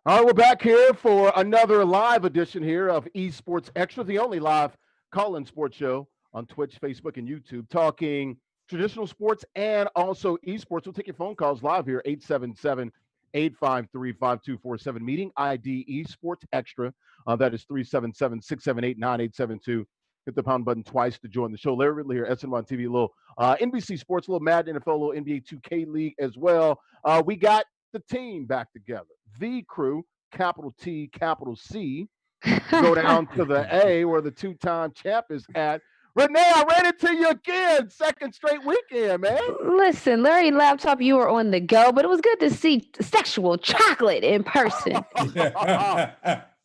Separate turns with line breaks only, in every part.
All right, we're back here for another live edition here of Esports Extra, the only live call-in sports show on Twitch, Facebook, and YouTube, talking traditional sports and also esports. We'll take your phone calls live here, 877-853-5247. Meeting ID Esports Extra. That is 377-678-9872. Hit the pound button twice to join the show. Larry Ridley here, SNY TV, a little NBC Sports, a little Madden NFL, a little NBA 2K League as well. We got the team back together. The crew, capital T, capital C, go down to the A where the two-time champ is at. Renee, I ran into you again, second straight weekend, man.
Listen, Larry Laptop, you were on the go, but it was good to see sexual chocolate in person.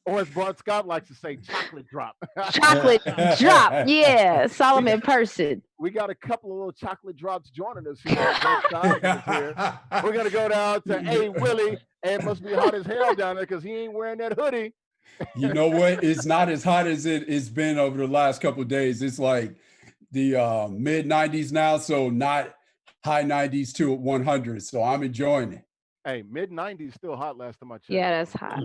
Or as Bart Scott likes to say, chocolate drop.
Chocolate drop, yeah, Solomon in person.
We got a couple of little chocolate drops joining us here. We're going to go down to A. Willie, and it must be hot as hell down there because he ain't wearing that hoodie.
You know what? It's not as hot as it's been over the last couple of days. It's like the mid 90s now, so not high 90s to 100. So I'm enjoying it.
Hey, mid 90s still hot last time I checked.
Yeah, that's hot.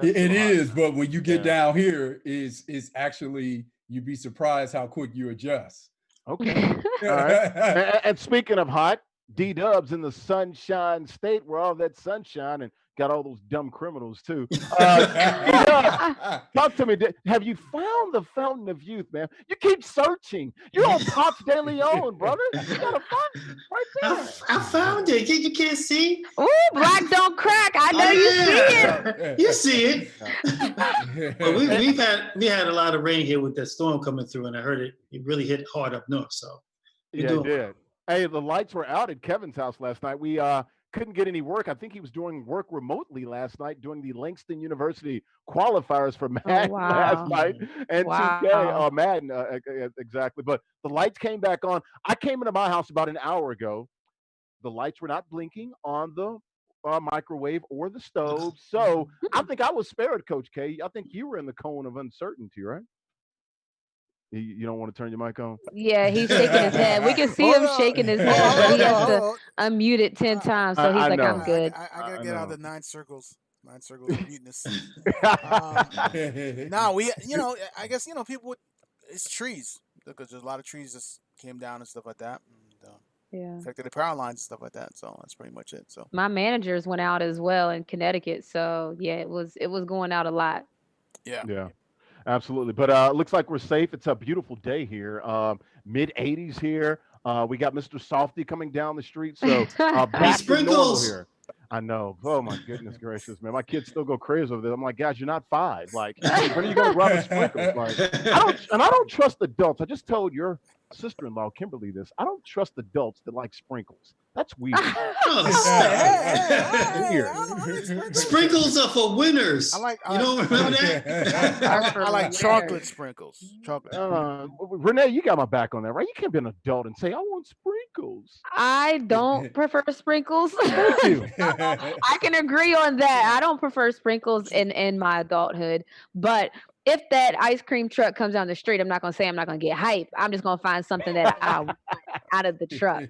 It is, but when you get down here, is actually, you'd be surprised how quick you adjust.
Okay. All right. And speaking of hot, D-Dub's in the Sunshine State where all that sunshine and got all those dumb criminals too. Talk to me. Have you found the fountain of youth, man? You keep searching. You're on Pops de Leon, brother. You gotta find it right there.
I found it. You can't see.
Ooh, black don't crack. I know you see it.
You see it. But we had a lot of rain here with that storm coming through, and I heard it really hit hard up north. So
yeah, it did. Hey, the lights were out at Kevin's house last night. We couldn't get any work. I think he was doing work remotely last night, doing the Langston University qualifiers for Madden last night. And 2K, Madden, exactly. But the lights came back on. I came into my house about an hour ago. The lights were not blinking on the microwave or the stove. So I think I was spared, Coach K. I think you were in the cone of uncertainty, right? You don't want to turn your mic on?
Yeah, he's shaking his head. We can see him shaking his head, but he has to unmute it 10 times. So he's like, I'm good.
I gotta get out of the 9 circles. 9 circles of muteness. I guess, people it's trees. Because there's a lot of trees just came down and stuff like that. And, affected the power lines and stuff like that. So that's pretty much it. So
my managers went out as well in Connecticut. So yeah, it was going out a lot.
Yeah. Absolutely. But it looks like we're safe. It's a beautiful day here. Mid 80s here. We got Mr. Softy coming down the street. So back to normal here. I know. Oh, my goodness gracious, man. My kids still go crazy over there. I'm like, guys, you're not 5. Like, when are you going to grab a sprinkle? Like, I don't trust adults. I just told your sister-in-law, Kimberly, this. I don't trust adults that like sprinkles. That's weird.
Sprinkles are for winners. You don't remember that?
I like chocolate sprinkles.
Renee, you got my back on that, right? You can't be an adult and say, I want sprinkles.
I don't prefer sprinkles.
Thank you.
I can agree on that. I don't prefer sprinkles in my adulthood, but if that ice cream truck comes down the street, I'm not going to say I'm not going to get hype. I'm just going to find something that I want out of the truck.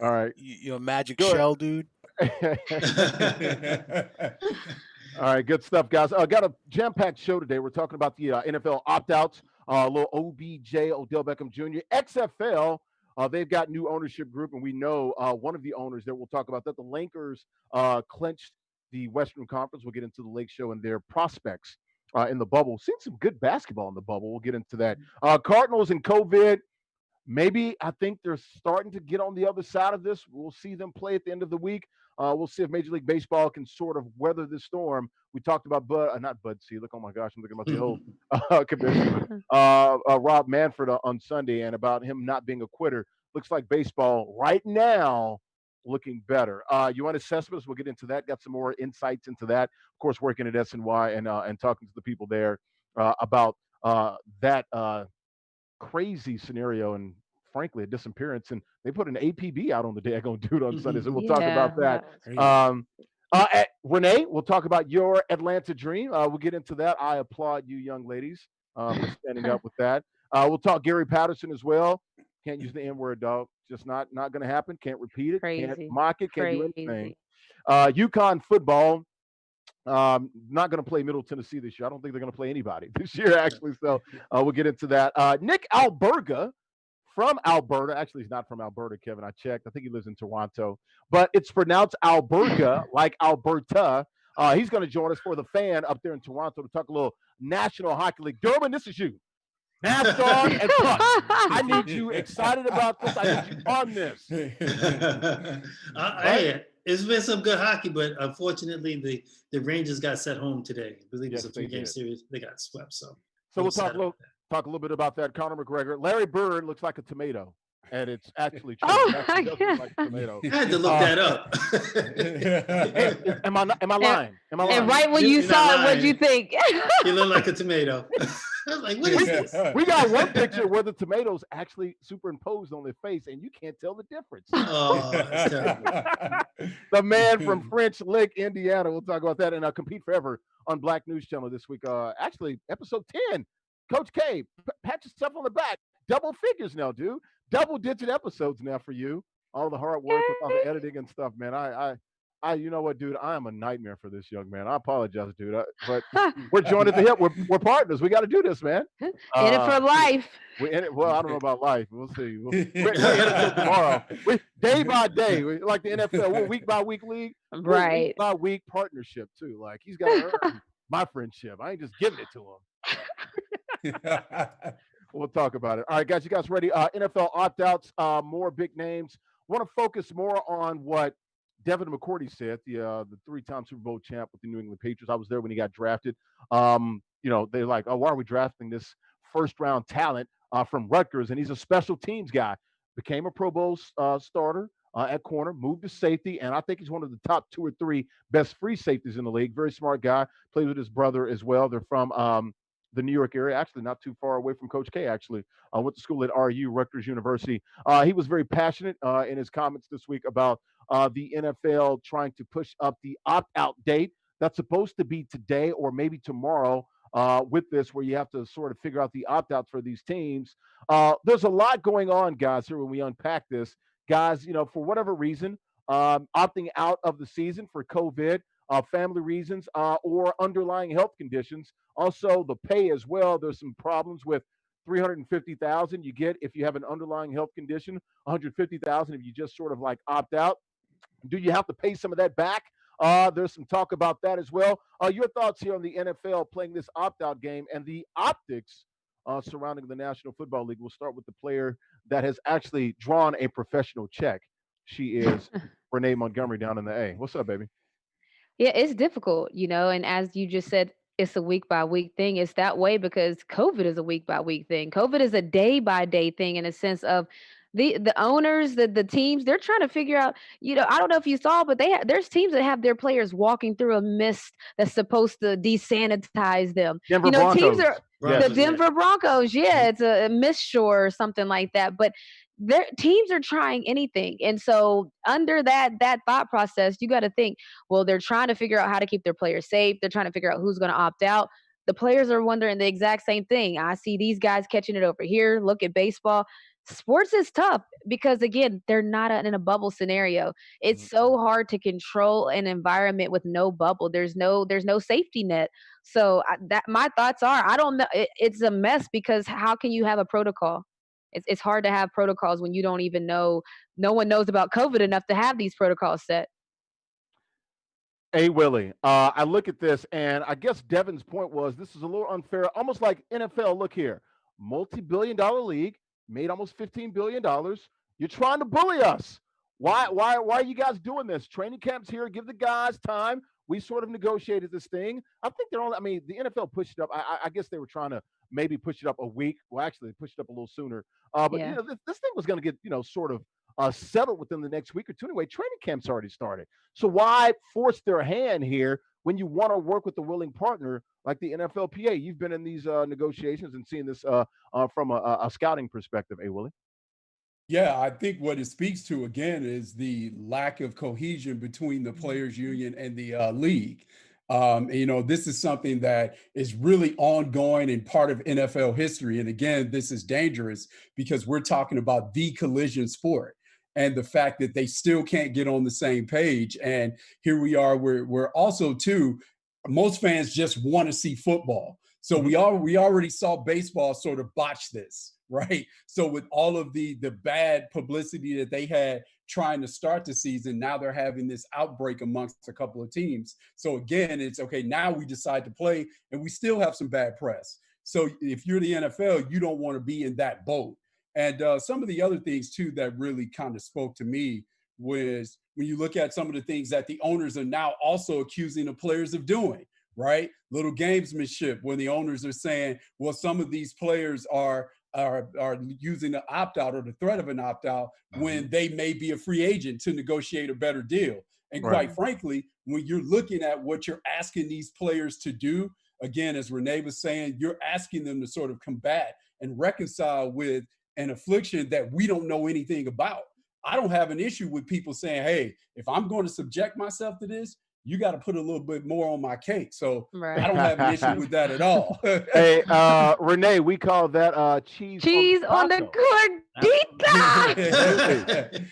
All right.
You're a magic shell, dude.
All right, good stuff, guys. Got a jam-packed show today. We're talking about the NFL opt-outs, a little OBJ, Odell Beckham Jr. XFL, they've got new ownership group, and we know one of the owners there, we'll talk about that. The Lakers clinched the Western Conference. We'll get into the Lake Show and their prospects in the bubble. Seen some good basketball in the bubble. We'll get into that. Cardinals and COVID. Maybe I think they're starting to get on the other side of this. We'll see them play at the end of the week. We'll see if Major League Baseball can sort of weather this storm. We talked about not Bud Selig. Oh my gosh, I'm thinking about the old commissioner, Rob Manfred on Sunday, and about him not being a quitter. Looks like baseball right now looking better. You want assessments? We'll get into that. Got some more insights into that. Of course, working at SNY and talking to the people there about that crazy scenario and frankly a disappearance. And they put an APB out on the daggone dude on Sunday, so we'll talk about that. Renee, we'll talk about your Atlanta dream. We'll get into that. I applaud you young ladies for standing up with that. We'll talk Gary Patterson as well. Can't use the N-word, dog. Just not going to happen. Can't repeat it. Can't mock it. Can't do anything. UConn football. Not going to play Middle Tennessee this year. I don't think they're going to play anybody this year, actually. So we'll get into that. Nick Alberga from Alberta. Actually, he's not from Alberta, Kevin. I checked. I think he lives in Toronto, but it's pronounced Alberga, like Alberta. He's going to join us for the fan up there in Toronto to talk a little National Hockey League. Durbin, this is you. NASCAR and Puck. I need you excited about this. I need you on this.
Hey, it's been some good hockey, but unfortunately, the Rangers got sent home today. I believe it was a 3-game series. They got swept. So
we'll talk a little bit about that. Conor McGregor. Larry Bird looks like a tomato. And it's actually true.
Oh,
it look like a tomato.
I had to look that up.
Hey, am I lying? Am I lying?
And right when you saw it, what'd you think?
He looked like a tomato. I was like, what is this?
We got one picture where the tomatoes actually superimposed on their face, and you can't tell the difference.
Oh, that's terrible.
The man from French Lick, Indiana. We'll talk about that and Compete Forever on Black News Channel this week. Actually, episode 10. Coach K, pat yourself on the back. Double figures now, dude. Double-digit episodes now for you. All the hard work with all the editing and stuff, man. I you know what, dude? I am a nightmare for this young man. I apologize, dude. But we're joined at the hip. We're partners. We got to do this, man.
In it for life.
Well, I don't know about life. We'll see. We're in it tomorrow. Day by day, like the NFL. We're week by week league.
Right.
Week by week partnership too. Like he's got to earn my friendship. I ain't just giving it to him. We'll talk about it. All right, guys, you guys ready? NFL opt-outs, more big names. Want to focus more on what Devin McCourty said, the three-time Super Bowl champ with the New England Patriots. I was there when he got drafted. They're like, oh, why are we drafting this first-round talent from Rutgers? And he's a special teams guy. Became a Pro Bowl starter at corner, moved to safety, and I think he's one of the top 2 or 3 best free safeties in the league. Very smart guy. Plays with his brother as well. They're from the New York area, actually not too far away from Coach K, actually. Went to school at RU, Rutgers University. He was very passionate in his comments this week about the NFL trying to push up the opt-out date. That's supposed to be today or maybe tomorrow with this, where you have to sort of figure out the opt-outs for these teams. There's a lot going on, guys, here when we unpack this. Guys, for whatever reason, opting out of the season for COVID, family reasons, or underlying health conditions. Also, the pay as well. There's some problems with $350,000 you get if you have an underlying health condition, $150,000 if you just sort of like opt out. Do you have to pay some of that back? There's some talk about that as well. Your thoughts here on the NFL playing this opt-out game and the optics surrounding the National Football League. We'll start with the player that has actually drawn a professional check. She is Renee Montgomery down in the A. What's up, baby?
Yeah, it's difficult, and as you just said, it's a week by week thing. It's that way because COVID is a week by week thing. COVID is a day by day thing in a sense of the owners, the teams, they're trying to figure out, I don't know if you saw, but there's teams that have their players walking through a mist that's supposed to desanitize them.
Denver Broncos.
Teams are
Broncos,
the Denver Broncos. Yeah, it's a mist shore or something like that. But their teams are trying anything. And so under that thought process, you got to think, well, they're trying to figure out how to keep their players safe. They're trying to figure out who's going to opt out. The players are wondering the exact same thing. I see these guys catching it over here. Look at baseball. Sports is tough because, again, they're not in a bubble scenario. It's so hard to control an environment with no bubble. There's no safety net. So my thoughts are, I don't know. It's a mess because how can you have a protocol? It's hard to have protocols when you don't even know. No one knows about COVID enough to have these protocols set.
Hey, Willie, I look at this, and I guess Devin's point was this is a little unfair, almost like NFL. Look here, multi-billion-dollar league, made almost $15 billion. You're trying to bully us. Why are you guys doing this? Training camps here, give the guys time. We sort of negotiated this thing. I think the NFL pushed it up. I guess they were trying to maybe push it up a week. Well, actually, they pushed it up a little sooner. But this thing was going to get, sort of settled within the next week or two. Anyway, training camp's already started. So why force their hand here when you want to work with a willing partner like the NFLPA? You've been in these negotiations and seeing this from a scouting perspective, Willie.
Yeah, I think what it speaks to, again, is the lack of cohesion between the players union and the league. This is something that is really ongoing and part of NFL history. And again, this is dangerous because we're talking about the collision sport and the fact that they still can't get on the same page. And here we are, we're also too most fans just want to see football. So we already saw baseball sort of botch this, right? So with all of the bad publicity that they had trying to start the season, now they're having this outbreak amongst a couple of teams. So again, it's okay, now we decide to play and we still have some bad press. So if you're the NFL, you don't want to be in that boat. And some of the other things too that really kind of spoke to me was when you look at some of the things that the owners are now also accusing the players of doing, right? Little gamesmanship when the owners are saying, well, some of these players are using the opt-out or the threat of an opt-out when they may be a free agent to negotiate a better deal. And quite frankly, when you're looking at what you're asking these players to do, again, as Renee was saying, you're asking them to sort of combat and reconcile with an affliction that we don't know anything about. I don't have an issue with people saying, hey, if I'm going to subject myself to this, you got to put a little bit more on my cake. So I don't have an issue with that at all.
Hey, Renee, we call that cheese
on the
gordita.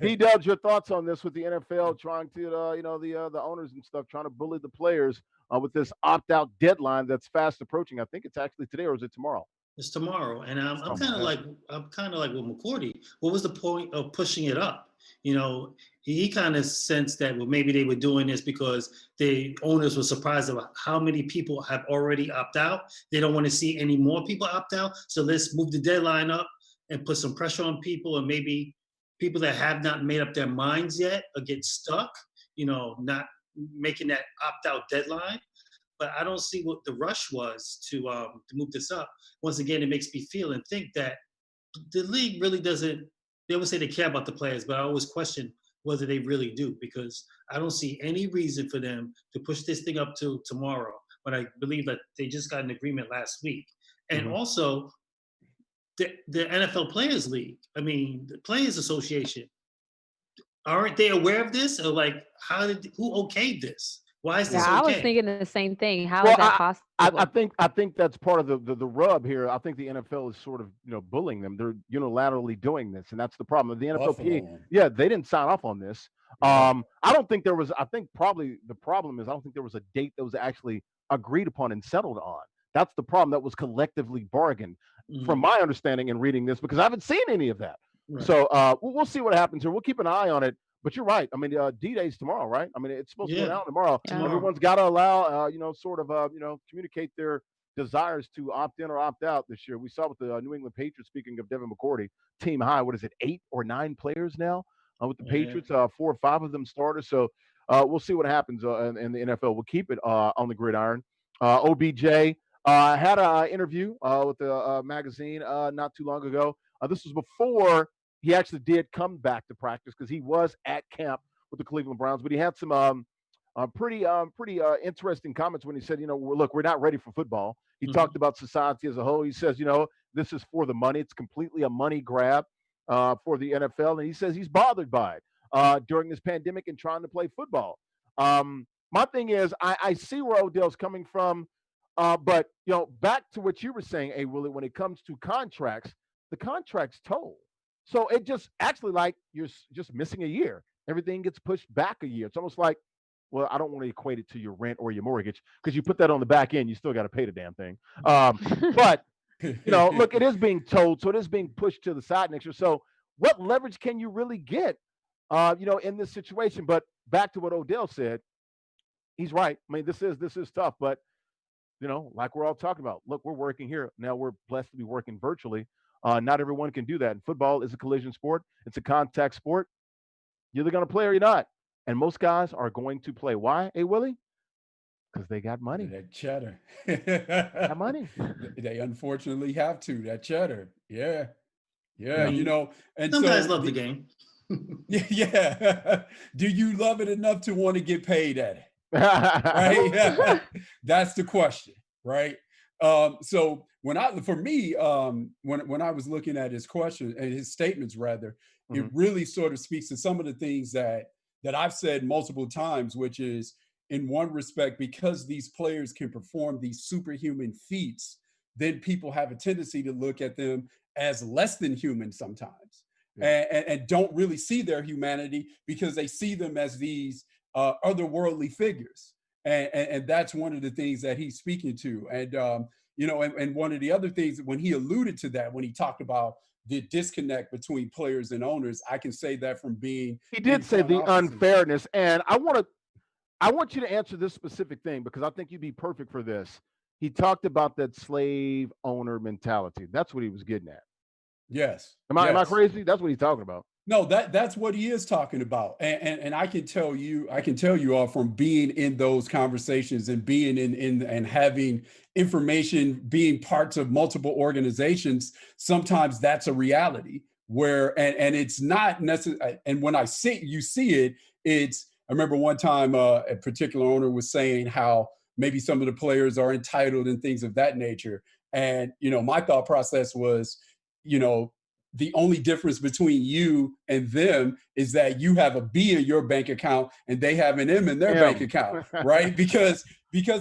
D-Dubs, your thoughts on this with the NFL trying to, the owners and stuff trying to bully the players with this opt-out deadline that's fast approaching. I think it's actually today, or is it tomorrow?
It's tomorrow, and I'm kind of like with McCourty. What was the point of pushing it up? He kind of sensed that maybe they were doing this because the owners were surprised about how many people have already opted out. They don't want to see any more people opt out, so let's move the deadline up and put some pressure on people, and maybe people that have not made up their minds yet or get stuck. Not making that opt out deadline. But I don't see what the rush was to move this up. Once again, it makes me feel and think that the league really doesn't. They always say they care about the players, but I always question whether they really do, because I don't see any reason for them to push this thing up to tomorrow. But I believe that they just got an agreement last week. And also, the NFL Players League, the Players Association, aren't they aware of this? Or who okayed this? Why is this okay?
I was thinking the same thing. How is that possible?
I think that's part of the rub here. I think the NFL is sort of bullying them. They're unilaterally doing this, and that's the problem. The NFLPA, they didn't sign off on this. I don't think there was. I think probably the problem is I don't think there was a date that was actually agreed upon and settled on. That's the problem. That was collectively bargained, from my understanding in reading this, because I haven't seen any of that. Right. So we'll see what happens here. We'll keep an eye on it. But you're right. D-Day's tomorrow, right? It's supposed to go down tomorrow. Everyone's got to allow, communicate their desires to opt in or opt out this year. We saw with the New England Patriots, speaking of Devin McCourty, team high, 8 or 9 players now with the Patriots, 4 or 5 of them starters. So we'll see what happens in the NFL. We'll keep it on the gridiron. OBJ had an interview with the magazine not too long ago. This was before he actually did come back to practice, because he was at camp with the Cleveland Browns. But he had some pretty interesting comments when he said, look, we're not ready for football. He talked about society as a whole. He says, this is for the money. It's completely a money grab for the NFL. And he says he's bothered by it during this pandemic and trying to play football. My thing is, I see where Odell's coming from. But, back to what you were saying, Willie, when it comes to contracts, the contract's told. So it just actually like you're just missing a year. Everything gets pushed back a year. It's almost like, well, I don't want to equate it to your rent or your mortgage, because you put that on the back end, you still got to pay the damn thing. But, look, it is being told, so it is being pushed to the side next year. So what leverage can you really get, in this situation? But back to what Odell said, he's right. This is tough, but, like we're all talking about, look, we're working here. Now we're blessed to be working virtually. Not everyone can do that. And football is a collision sport. It's a contact sport. You're either going to play or you're not. And most guys are going to play. Why, Willie? Because they got money.
That cheddar.
Got money.
They unfortunately have to. That cheddar. Yeah. And
some guys love the game.
Yeah. Do you love it enough to want to get paid at it? Right? That's the question, right? So when I was looking at his question and his statements, rather, it really sort of speaks to some of the things that I've said multiple times, which is, in one respect, because these players can perform these superhuman feats, then people have a tendency to look at them as less than human sometimes, and don't really see their humanity, because they see them as these otherworldly figures. And that's one of the things that he's speaking to. And, you know, and one of the other things when he alluded to that, when he talked about the disconnect between players and owners, I can say that from being
He did say the unfairness. And I want you to answer this specific thing because I think you'd be perfect for this. He talked about that slave owner mentality. That's what he was getting at.
Yes.
Am I crazy? That's what he's talking about.
No, that's what he is talking about. And I can tell you all from being in those conversations and being in and having information, being parts of multiple organizations, sometimes that's a reality where, and it's not necessary. And when you see it, I remember one time a particular owner was saying how maybe some of the players are entitled and things of that nature. And, you know, my thought process was, you know, the only difference between you and them is that you have a B in your bank account and they have an M in their bank account, right? Because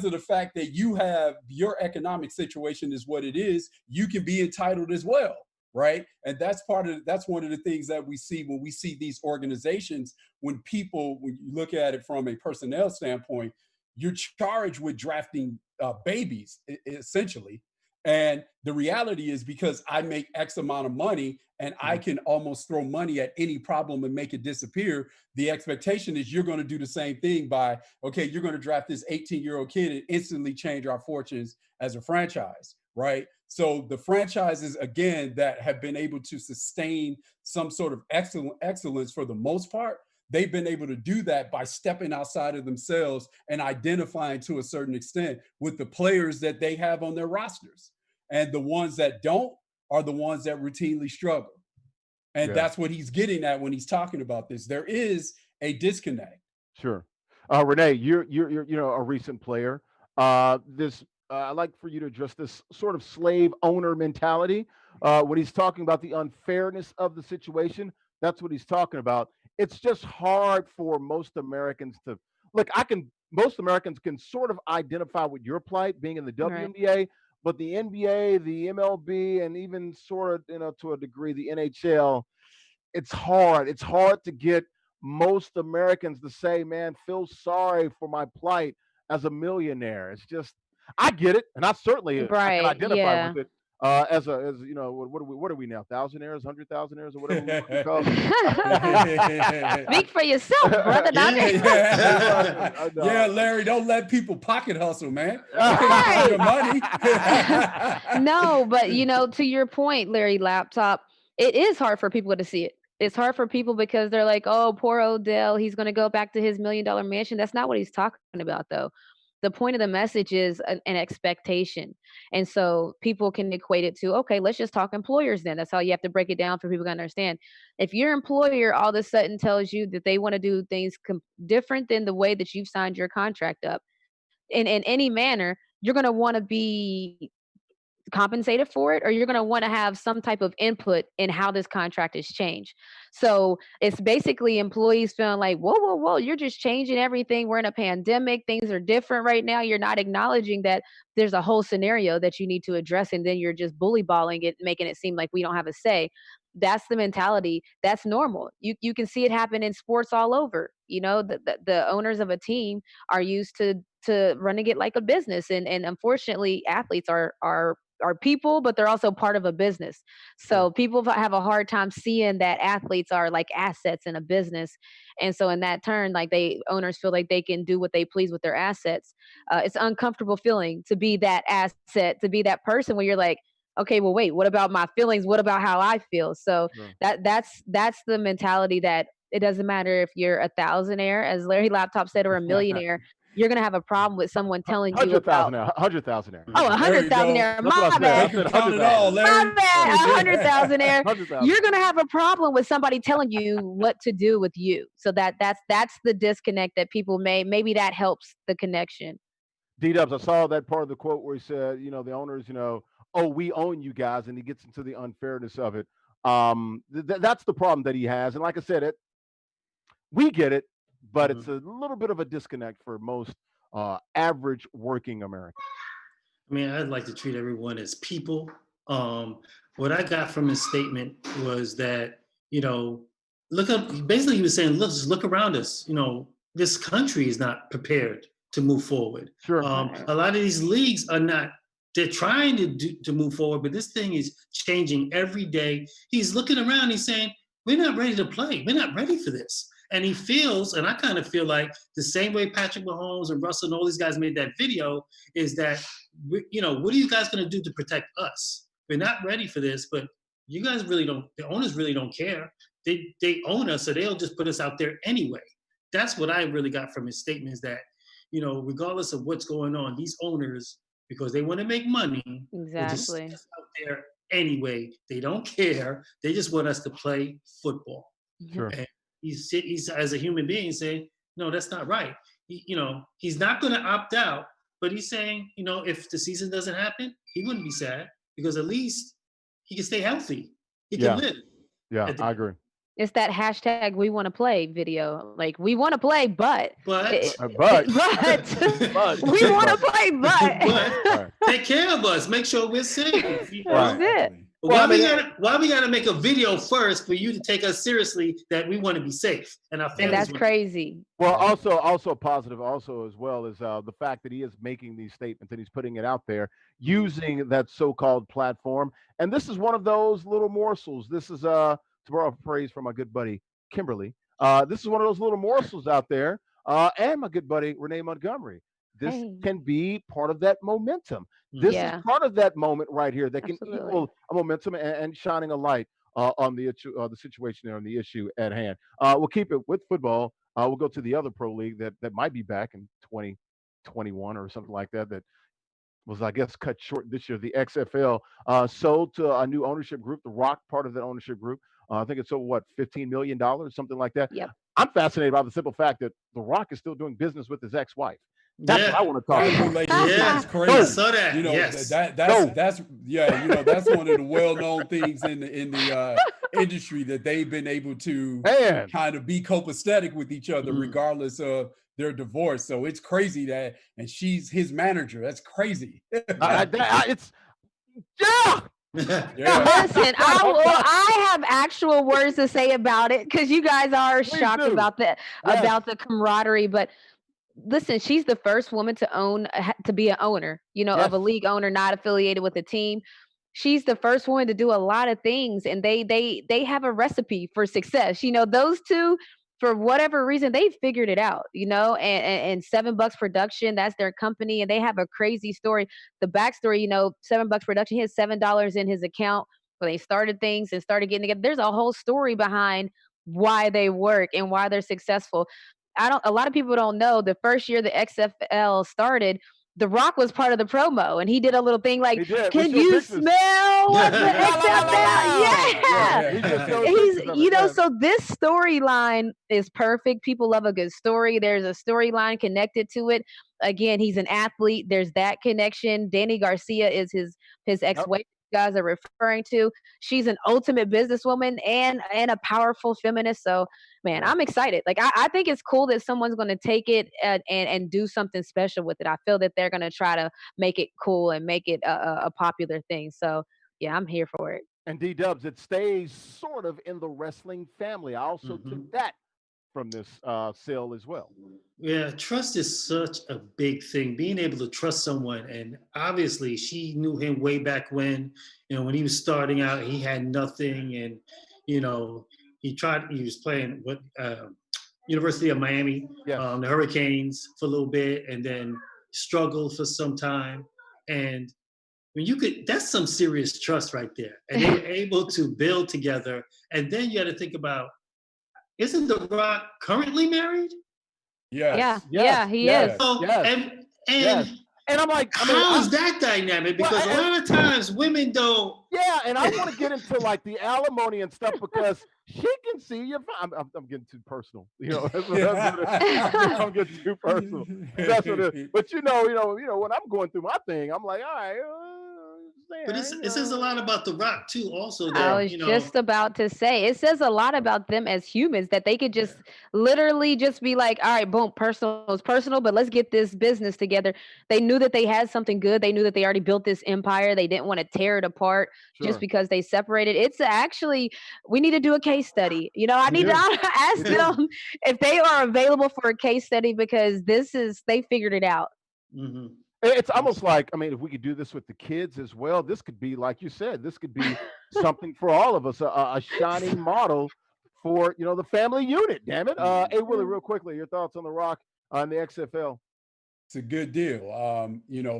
of the fact that you have your economic situation is what it is, you can be entitled as well, right? And that's one of the things that we see when we see these organizations, when you look at it from a personnel standpoint, you're charged with drafting babies, essentially. And the reality is because I make X amount of money and I can almost throw money at any problem and make it disappear, the expectation is you're going to do the same thing by, okay, you're going to draft this 18-year-old kid and instantly change our fortunes as a franchise, right? So the franchises, again, that have been able to sustain some sort of excellence for the most part, they've been able to do that by stepping outside of themselves and identifying to a certain extent with the players that they have on their rosters. And the ones that don't are the ones that routinely struggle. And that's what he's getting at when he's talking about this. There is a disconnect.
Sure. Renee, you're you know, a recent player. I'd like for you to address this sort of slave owner mentality. When he's talking about the unfairness of the situation, that's what he's talking about. It's just hard for most Americans to look. Most Americans can sort of identify with your plight being in the WNBA, but the NBA, the MLB, and even sort of, you know, to a degree, the NHL, it's hard. It's hard to get most Americans to say, man, feel sorry for my plight as a millionaire. It's just, I get it. And I certainly I can identify with it. As you know, what are we now? Thousandaires, 100,000aires, or whatever we want to call it.
Speak for yourself, brother.
Yeah, Larry, don't let people pocket hustle, man. Right. Your money.
No, but you know, to your point, Larry Laptop, it is hard for people to see it. It's hard for people because they're like, oh, poor Odell, he's going to go back to his $1 million mansion. That's not what he's talking about, though. The point of the message is an expectation. And so people can equate it to, okay, let's just talk employers then. That's how you have to break it down for people to understand. If your employer all of a sudden tells you that they want to do things different than the way that you've signed your contract up in any manner, you're going to want to be compensated for it, or you're going to want to have some type of input in how this contract is changed. So it's basically employees feeling like, whoa, you're just changing everything. We're in a pandemic. Things are different right now. You're not acknowledging that there's a whole scenario that you need to address. And then you're just bully balling it, making it seem like we don't have a say. That's the mentality. That's normal. You can see it happen in sports all over. You know, the owners of a team are used to running it like a business. And unfortunately, athletes are people, but they're also part of a business. So people have a hard time seeing that athletes are like assets in a business. And so in that turn, like owners feel like they can do what they please with their assets. It's an uncomfortable feeling to be that asset, to be that person where you're like, okay, well, wait, what about my feelings? What about how I feel? So that's the mentality that it doesn't matter if you're a thousandaire, as Larry Laptop said, or a millionaire. You're going to have a problem with someone telling you about
100,000aire.
Oh, 100,000aire. My bad. My bad. 100,000aire. You're going to have a problem with somebody telling you what to do with you. So that's the disconnect that people maybe that helps the connection.
D-Dubs, I saw that part of the quote where he said, you know, the owners, you know, oh, we own you guys, and he gets into the unfairness of it. That's the problem that he has. And like I said, we get it. But it's a little bit of a disconnect for most average working Americans.
I mean, I'd like to treat everyone as people. What I got from his statement was that, you know, basically he was saying, look around us. You know, this country is not prepared to move forward.
Sure.
A lot of these leagues are not. They're trying to move forward, but this thing is changing every day. He's looking around. He's saying, "We're not ready to play. We're not ready for this." And he feels, and I kind of feel like the same way Patrick Mahomes and Russell and all these guys made that video is that, what are you guys going to do to protect us? We're not ready for this, but you guys really don't. The owners really don't care. They own us, so they'll just put us out there anyway. That's what I really got from his statement is that, regardless of what's going on, these owners, because they want to make money, will just put us out there anyway. They don't care. They just want us to play football.
Sure.
And he's as a human being saying, no, that's not right. He's not going to opt out, but he's saying, if the season doesn't happen, he wouldn't be sad because at least he can stay healthy. He can live.
Yeah, I agree.
It's that hashtag we want to play video. Like we want to play, but we want to play, but
take care of us. Make sure we're safe.
That's it.
Why we gotta make a video first for you to take us seriously that we want to be safe and our families?
That's crazy.
Well, also positive, also as well is the fact that he is making these statements and he's putting it out there using that so-called platform. And this is one of those little morsels. This is to borrow a phrase from my good buddy Kimberly. This is one of those little morsels out there, and my good buddy Renee Montgomery. This can be part of that momentum. This is part of that moment right here that can equal a momentum and shining a light on the issue, the situation there, on the issue at hand. We'll keep it with football. We'll go to the other pro league that might be back in 2021 or something like that. That was, I guess, cut short this year. The XFL sold to a new ownership group. The Rock, part of that ownership group. I think it's over $15 million, something like that.
Yep.
I'm fascinated by the simple fact that The Rock is still doing business with his ex-wife. That's what I want to talk about.
That's crazy.
I saw that.
That's one of the well-known things in the industry that they've been able to kind of be copacetic with each other regardless of their divorce. So it's crazy that, and she's his manager. That's crazy.
It's
Listen, I have actual words to say about it because you guys are shocked about the camaraderie, but. Listen, she's the first woman to be an owner, of a league owner, not affiliated with a team. She's the first one to do a lot of things, and they have a recipe for success. Those two, for whatever reason, they figured it out, and $7 Production, that's their company, and they have a crazy story. The backstory, $7 Production, he has $7 in his account when they started things and started getting together. There's a whole story behind why they work and why they're successful. A lot of people don't know the first year the XFL started, The Rock was part of the promo and he did a little thing like, can you smell what the XFL? Yeah. So this storyline is perfect. People love a good story. There's a storyline connected to it. Again, he's an athlete. There's that connection. Danny Garcia is his ex-wife. Guys are referring to. She's an ultimate businesswoman and a powerful feminist. So, man, I'm excited. Like, I think it's cool that someone's going to take it and do something special with it. I feel that they're going to try to make it cool and make it a popular thing. So, yeah, I'm here for it.
And D-Dubs, it stays sort of in the wrestling family. I also took that from this sale as well.
Yeah, trust is such a big thing. Being able to trust someone, and obviously she knew him way back when he was starting out, he had nothing, and he was playing University of Miami, the Hurricanes for a little bit, and then struggled for some time. And that's some serious trust right there. And they were able to build together. And then you got to think about, isn't The Rock currently married?
Yes.
Yeah, he is.
So, and I'm like, how is that dynamic? Because a lot of times women don't.
Yeah, and I want to get into like the alimony and stuff because she can see you. I'm getting too personal. I'm getting too personal. That's what it is. But when I'm going through my thing, I'm like, all right,
But it says a lot about The Rock too. Also, that
I was just about to say, it says a lot about them as humans that they could just literally just be like, all right, boom, personal is personal, but let's get this business together. They knew that they had something good. They knew that they already built this empire. They didn't want to tear it apart just because they separated. It's actually, we need to do a case study. You know, I need to ask them if they are available for a case study, because they figured it out.
Mm-hmm.
It's almost like, I mean, if we could do this with the kids as well, this could be, like you said, this could be something for all of us, a shining model for, the family unit, damn it. Hey, Willie, real quickly, your thoughts on The Rock on the XFL?
It's a good deal,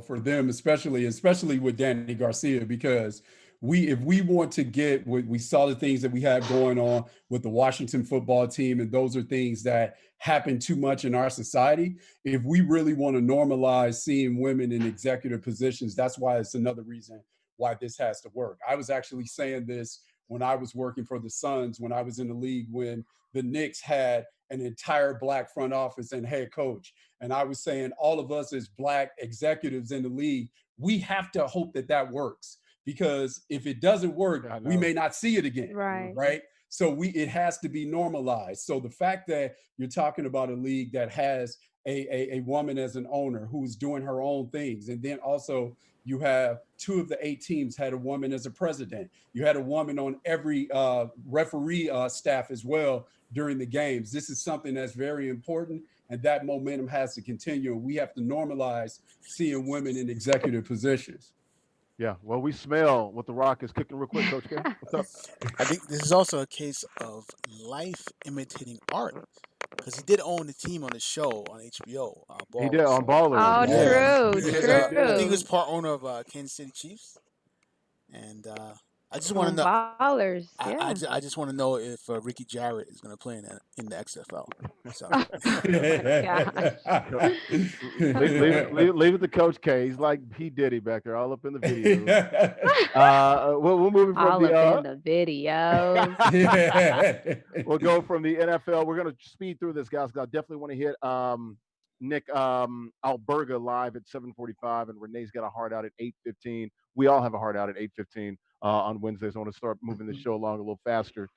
for them, especially with Danny Garcia, because if we want to get what we saw, the things that we have going on with the Washington football team, and those are things that happen too much in our society. If we really want to normalize seeing women in executive positions, that's why it's another reason why this has to work. I was actually saying this when I was working for the Suns, when I was in the league, when the Knicks had an entire Black front office and head coach. And I was saying, all of us as Black executives in the league, we have to hope that works. Because if it doesn't work, we may not see it again, right? So it has to be normalized. So the fact that you're talking about a league that has a woman as an owner who's doing her own things, and then also you have 2 of the 8 teams had a woman as a president. You had a woman on every referee staff as well during the games. This is something that's very important, and that momentum has to continue. We have to normalize seeing women in executive positions.
Yeah, well, we smell what The Rock is cooking real quick, Coach K. What's up?
I think this is also a case of life imitating art, because he did own the team on the show on HBO.
He did on Ballers.
Oh, true.
I think he was part owner of Kansas City Chiefs, and I just want to know.
Ballers.
I just want to know if Ricky Jarrett is going to play in the XFL. So.
Leave it to Coach K. He's like P. Diddy back there, all up in the video. We'll move from
all up in the videos.
We'll go from the NFL. We're going to speed through this, guys, because I definitely want to hit Nick Alberga live at 7:45, and Renee's got a hard out at 8:15. We all have a hard out at 8:15 on Wednesdays. I want to start moving the show along a little faster.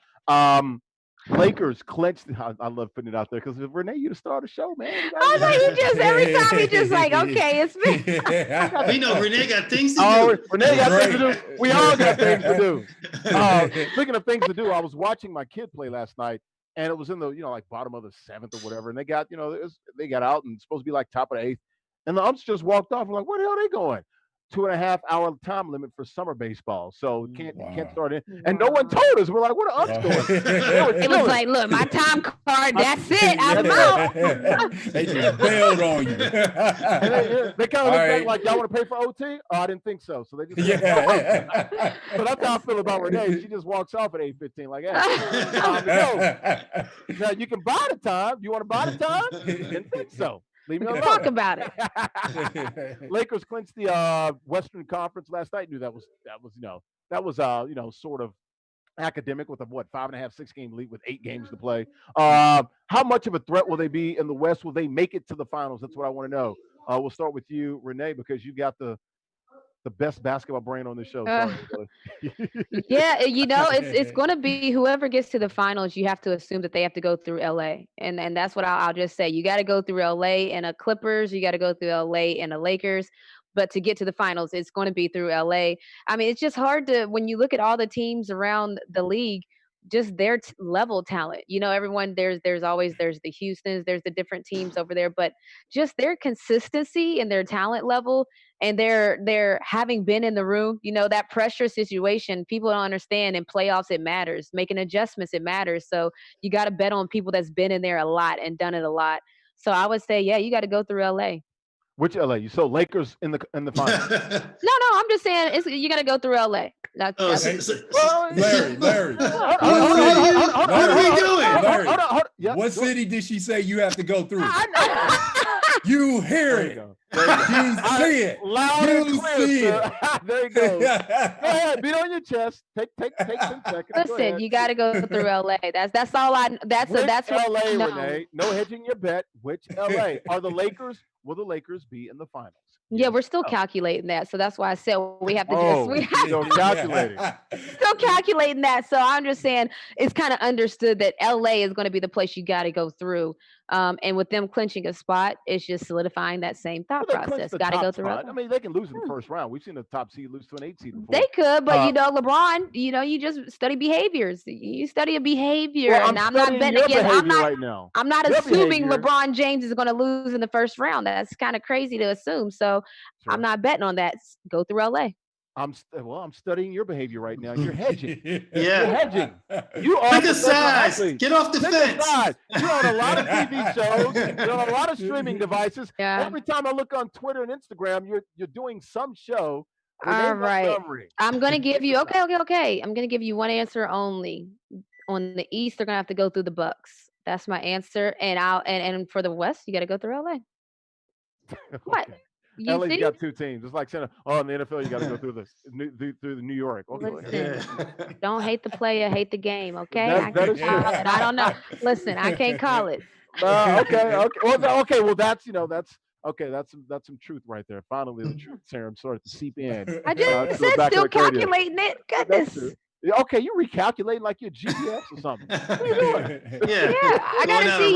Lakers clinched. I love putting it out there because Renee, you to start a show, man.
I know you just every time you just like, okay, it's me.
We know Renee got things to do.
Renee got things to do. We all got things to do. Speaking of things to do, I was watching my kid play last night, and it was in the like bottom of the 7th or whatever, and they got they got out and supposed to be like top of the 8th, and the umps just walked off. I'm like, where the hell are they going? 2.5-hour time limit for summer baseball, so can't start in. And no one told us. We're like, what are umps going?
It was like, look, my time card. That's it. I'm out.
They just bailed on you.
And they kind of look back like, y'all want to pay for OT? Oh, I didn't think so. So they just So that's how I feel about Renee. She just walks off at 8:15. Like, hey, time to go. Now you can buy the time. You want to buy the time? Didn't think so. Leave me alone.
Talk about it.
Lakers clinched the Western Conference last night. Knew that was sort of academic with a 5.5, 6-game lead with 8 games to play. How much of a threat will they be in the West? Will they make it to the finals? That's what I want to know. We'll start with you, Renee, because you got the best basketball brain on the show. Sorry,
yeah, it's going to be whoever gets to the finals. You have to assume that they have to go through LA, and that's what I'll just say. You got to go through LA and the Clippers. You got to go through LA and the Lakers. But to get to the finals, it's going to be through LA. I mean, it's just hard to, when you look at all the teams around the league, just their level talent. Everyone there's always the Houstons, there's the different teams over there, but just their consistency and their talent level, and they're having been in the room, that pressure situation, people don't understand. In playoffs, it matters. Making adjustments, it matters. So you got to bet on people that's been in there a lot and done it a lot. So I would say, yeah, you got to go through LA.
Which LA? So Lakers in the finals?
No, I'm just saying you got to go through LA.
Larry.
What are we doing?
Hold on. What city did she say you have to go through? You hear it. You see it.
Loud and clear. There you go. Go ahead, beat on your chest. Take 10 seconds.
Listen, you got to go through LA. That's all I. That's
LA,
what
Renee. No hedging your bet. Which LA? Are the Lakers will the Lakers be in the finals?
Yeah, we're still calculating that. So that's why I said we have to
still calculating.
Still calculating that. So I'm just saying it's kind of understood that LA is going to be the place you got to go through. And with them clinching a spot, it's just solidifying that same thought process. Got to go through.
I mean, they can lose in the first round. We've seen a top seed lose to an 8 seed before.
They could, but LeBron, you just study behaviors. You study a behavior, and I'm not betting against. I'm not assuming LeBron James is going to lose in the first round. That's kind of crazy to assume. So I'm not betting on that. Go through LA.
I'm studying your behavior right now. You're hedging.
Yeah.
You're hedging. You
pick a side. Get off the fence.
You're on a lot of TV shows. You're on a lot of streaming devices.
Yeah.
Every time I look on Twitter and Instagram, you're doing some show.
All right. I'm going to give you okay. I'm going to give you one answer only. On the East, they're going to have to go through the Bucks. That's my answer. And for the West, you got to go through LA. What?
LA's got 2 teams. It's like saying, in the NFL, you got to go through the New York. Okay.
Don't hate the player, hate the game. Okay,
that is true.
I don't know. Listen, I can't call it.
Okay. Well, that's some truth right there. Finally, the truth serum started to seep in.
I just said still calculating it. Goodness.
Okay, you recalculating like your GPS or something. What are you doing?
Yeah. I gotta see.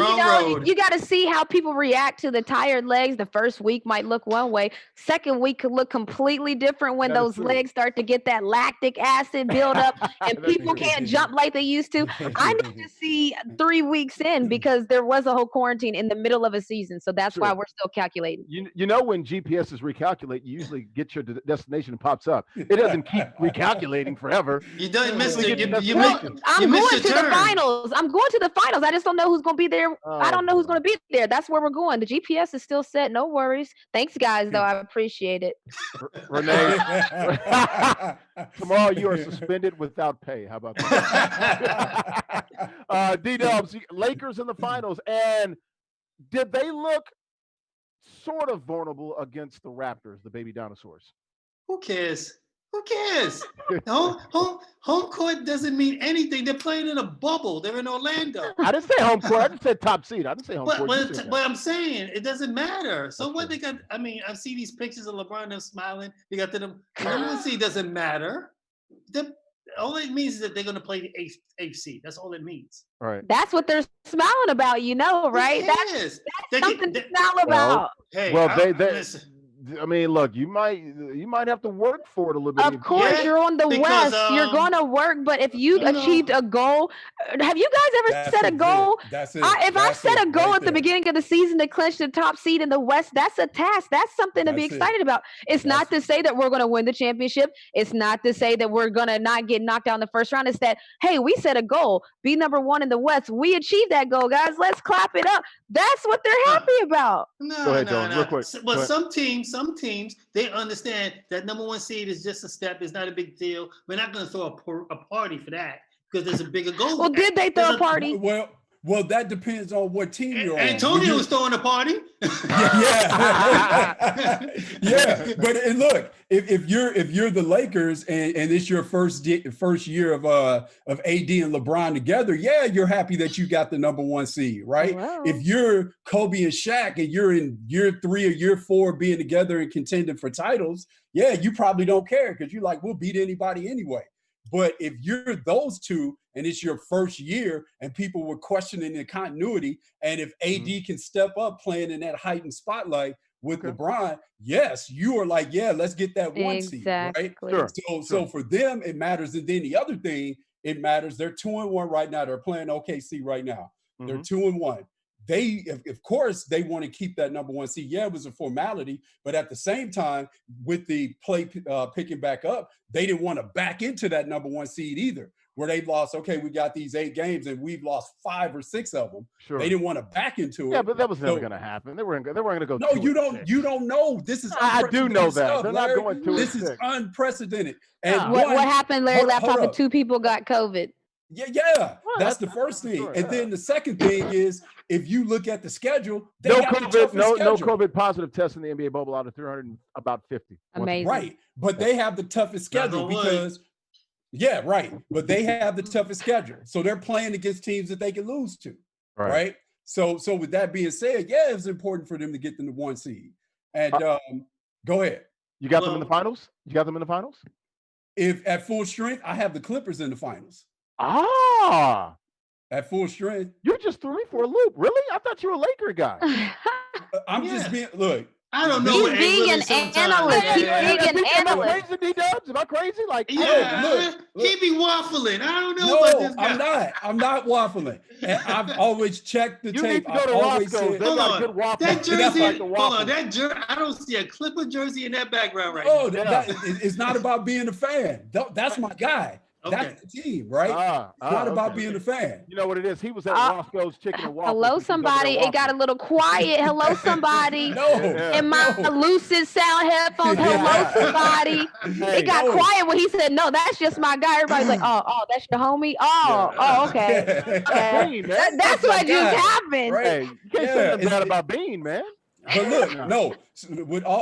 You gotta see how people react to the tired legs. The first week might look one way. Second week could look completely different when those legs start to get that lactic acid build up, and people can't jump like they used to. I need to see 3 weeks in because there was a whole quarantine in the middle of a season, so that's why we're still calculating.
You know when GPS is recalculating, you usually get your destination and pops up. It doesn't keep recalculating forever.
I'm going to
the finals. I'm going to the finals. I just don't know who's going to be there. I don't know who's going to be there. That's where we're going. The GPS is still set. No worries. Thanks, guys, though. I appreciate it.
Renee, tomorrow you are suspended without pay. How about that? D-Dubs, Lakers in the finals. And did they look sort of vulnerable against the Raptors, the baby dinosaurs?
Who cares? Who cares? Home court doesn't mean anything. They're playing in a bubble. They're in Orlando.
I didn't say home court. I just said top seed. I didn't say home court.
But I'm saying it doesn't matter. So what they got? I mean, I see these pictures of LeBron them smiling. They got them. Number seed doesn't matter. All it means is that they're going to play the eighth seed. That's all it means.
All right.
That's what they're smiling about, right? That's something to smile about. I
mean, look, you might have to work for it a little bit.
Of course, you're on the West. You're going to work, but if you achieved a goal, have you guys ever set a goal?
That's it.
If I set a goal at the beginning of the season to clinch the top seed in the West, that's a task. That's something to be excited about. It's not to say that we're going to win the championship. It's not to say that we're going to not get knocked out in the first round. It's that, hey, we set a goal, be number 1 in the West. We achieved that goal, guys. Let's clap it up. That's what they're happy about.
No. Real quick. But some teams, they understand that number 1 seed is just a step. It's not a big deal. We're not going to throw a party for that because there's a bigger goal.
Well, did they throw a party?
Well, that depends on what team you're on.
Antonio was throwing a party.
Yeah. But look, if you're the Lakers and it's your first year of AD and LeBron together, you're happy that you got the number 1 seed, right?
Wow.
If you're Kobe and Shaq and you're in year 3 or year 4 being together and contending for titles, you probably don't care because you're like, we'll beat anybody anyway. But if you're those two and it's your first year and people were questioning the continuity, and if AD can step up playing in that heightened spotlight with LeBron, yes, you are like, let's get that 1 seed, right? So for them, it matters. And then the other thing, it matters. They're 2-1 right now. They're playing OKC right now. They're 2-1. They, of course, they want to keep that number 1 seed. Yeah, it was a formality, but at the same time, with the play picking back up, they didn't want to back into that number 1 seed either, where they lost. Okay, we got these 8 games and we've lost 5 or 6 of them. Sure. They didn't want to back into it.
Yeah, but that was never going to happen. They weren't going to go.
No, you don't know. This is
I do know that
stuff,
they're not going to.
This is unprecedented. And
what happened, Larry? Laptop and 2 people got COVID.
Yeah. That's the first thing. Sure. And then the second thing is, if you look at the schedule,
no COVID positive tests in the NBA bubble out of 300 about 50.
Amazing.
Right. But they have the toughest schedule because but they have the toughest schedule. So they're playing against teams that they can lose to. Right. So with that being said, yeah, it's important for them to get them the 1 seed. And go ahead.
You got them in the finals? You got them in the finals?
If at full strength, I have the Clippers in the finals.
Ah.
At full strength.
You just threw me for a loop. Really? I thought you were a Laker guy.
I'm just being, look.
I don't know.
He's being an analyst. He's being an analyst.
Am I crazy? Like,
look, he be waffling. I don't know about this guy.
I'm not waffling. And I've always checked the tape.
Need to go to Roscoe's. They got good waffle.
That jersey, hold on. That jersey, I don't see a Clipper jersey in that background right now.
It's not about being a fan. That's my guy. Okay. That's the team, right? It's not about being a fan.
You know what it is? He was at Roscoe's Chicken and Waffles.
Hello, somebody. It got a little quiet. Hello, somebody. In my Lucid sound headphones. Hello, somebody. It got quiet when he said, no, that's just my guy. Everybody's like, oh, that's your homie? Oh, okay. That's what just happened.
Right. You can't say nothing bad about Bean, man.
But look,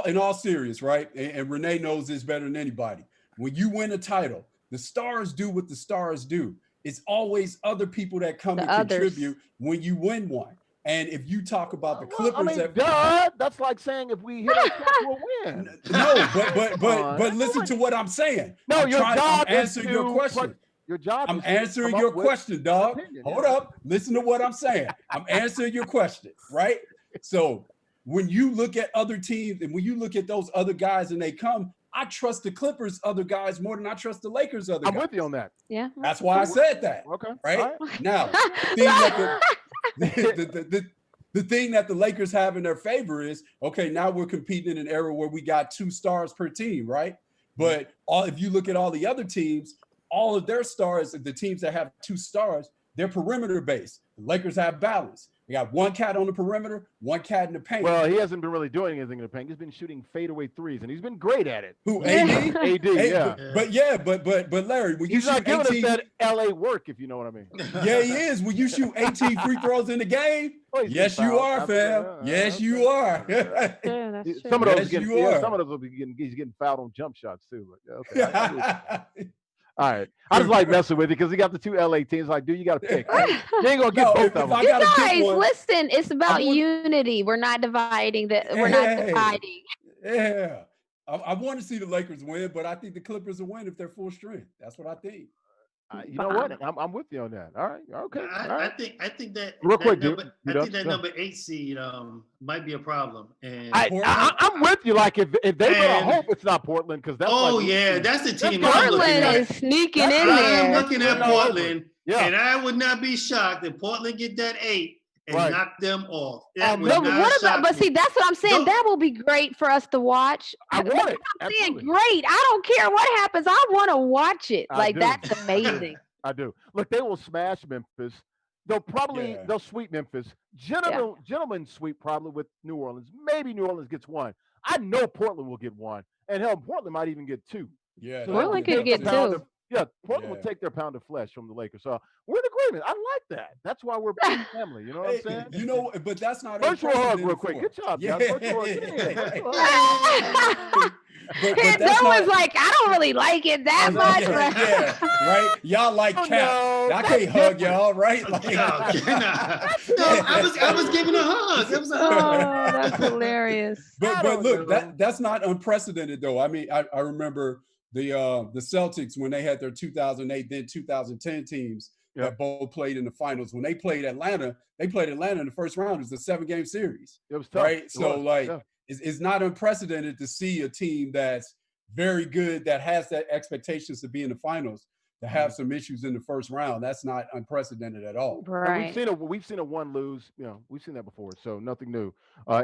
in all serious, right? And Renee knows this better than anybody. When you win a title, the stars do what the stars do. It's always other people that come and contribute when you win one. And if you talk about the Clippers,
that's like saying if we hit a shot, we'll win.
No, but listen to what I'm saying.
No, I'm
answering your question.
Your job.
I'm answering your question, dog. Hold up. Listen to what I'm saying. I'm answering your question, right? So when you look at other teams and when you look at those other guys and they come, I trust the Clippers other guys more than I trust the Lakers other guys.
I'm with you on that.
Yeah.
That's why I said that.
Okay.
Right? Now, the thing that the Lakers have in their favor is, okay, now we're competing in an era where we got 2 stars per team, right? But if you look at all the other teams, all of their stars, the teams that have 2 stars, they're perimeter based. The Lakers have balance. We got 1 cat on the perimeter, 1 cat in the paint.
Well, he hasn't been really doing anything in the paint. He's been shooting fadeaway threes, and he's been great at it.
Who, AD?
AD, yeah.
But Larry, when
he's
you shoot 18,
not giving us that LA work, if you know what I mean.
Yeah, he is. When you shoot 18 free throws in the game, yes, you are, fam. Yes, you are.
Some of those, he's getting fouled on jump shots too. Okay. All right. I just like messing with you because he got the 2 LA teams. Like, dude, you got to pick. You ain't going to get both of them.
You guys, listen, it's about unity. We're not dividing. We're not dividing.
Yeah. I want to see the Lakers win, but I think the Clippers will win if they're full strength. That's what I think.
You know what? I'm with you on that. All right. Okay.
I think that
real quick, dude.
I think that number 8 seed might be a problem. And
I'm with you. Like if they better hope it's not Portland because that's
that's the team.
Portland is sneaking in there.
I'm looking at Portland, and I would not be shocked if Portland get that 8 and knock them off.
But see, that's what I'm saying. That will be great for us to watch.
I want it.
I'm saying great. I don't care what happens. I want to watch it. That's amazing.
I do. Look, they will smash Memphis. They'll sweep Memphis. Gentlemen sweep probably with New Orleans. Maybe New Orleans gets 1. I know Portland will get 1. And hell, Portland might even get 2.
Yeah.
So Portland could get 2.
Portland will take their pound of flesh from the Lakers. So we're in agreement. I like that. That's why we're a family. You know what I'm saying?
You know, but that's not
virtual hug real quick. Good job, guys.
That was like, I don't really like it that much.
Right? Y'all like Cap. I can't hug y'all, right? Like,
I was giving a hug. It was a hug.
Oh, that's hilarious.
But look, that's not unprecedented though. I mean, I remember the Celtics when they had their 2008 then 2010 teams that both played in the finals. When they played Atlanta in the first round. It was a 7-game series.
It was tough.
Right? It's not unprecedented to see a team that's very good, that has that expectations to be in the finals, to have some issues in the first round. That's not unprecedented at all.
Right.
We've seen a 1 lose. You know, we've seen that before. So nothing new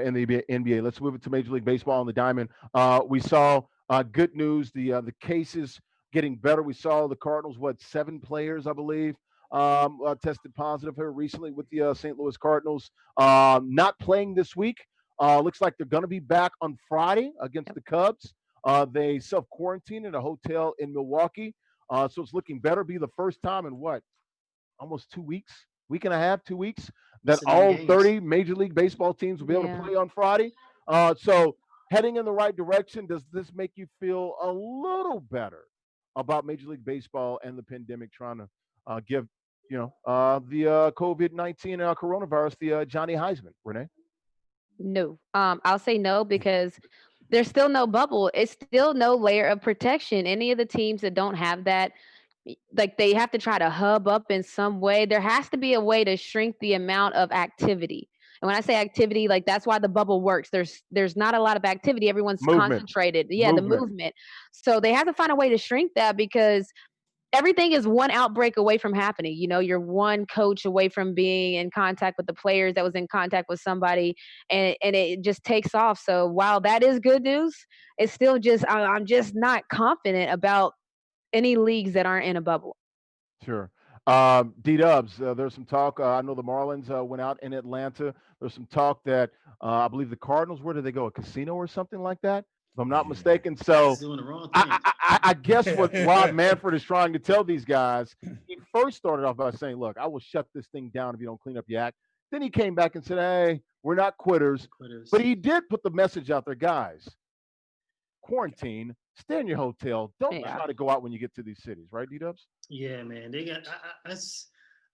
in the NBA. Let's move it to Major League Baseball on the diamond. We saw good news. The cases getting better. We saw the Cardinals, 7 players, I believe, tested positive here recently with the St. Louis Cardinals. Not playing this week. Looks like they're going to be back on Friday against the Cubs. They self-quarantined in a hotel in Milwaukee. So it's looking better. Be the first time in almost 2 weeks, week and a half, 2 weeks, that all 30 Major League Baseball teams will be able to play on Friday. So heading in the right direction. Does this make you feel a little better about Major League Baseball and the pandemic trying to give the COVID-19 coronavirus, the Johnny Heisman, Renee?
No. I'll say no because there's still no bubble. It's still no layer of protection. Any of the teams that don't have that, like they have to try to hub up in some way. There has to be a way to shrink the amount of activity. And when I say activity, like that's why the bubble works. There's not a lot of activity. Everyone's
Movement.
concentrated. Yeah, the movement. So they have to find a way to shrink that because everything is one outbreak away from happening. You're one coach away from being in contact with the players that was in contact with somebody, and it just takes off. So while that is good news, it's still just I'm just not confident about any leagues that aren't in a bubble.
Sure. D-Dubs, there's some talk. I know the Marlins went out in Atlanta. There's some talk that I believe the Cardinals, where did they go? A casino or something like that, if I'm not mistaken. So
He's doing the wrong thing.
I guess what Rob Manfred is trying to tell these guys, he first started off by saying, look, I will shut this thing down if you don't clean up your act. Then he came back and said, hey, we're not quitters. But he did put the message out there, guys, quarantine, stay in your hotel. Don't try to go out when you get to these cities, right, D-Dubs?
Yeah, man. They got.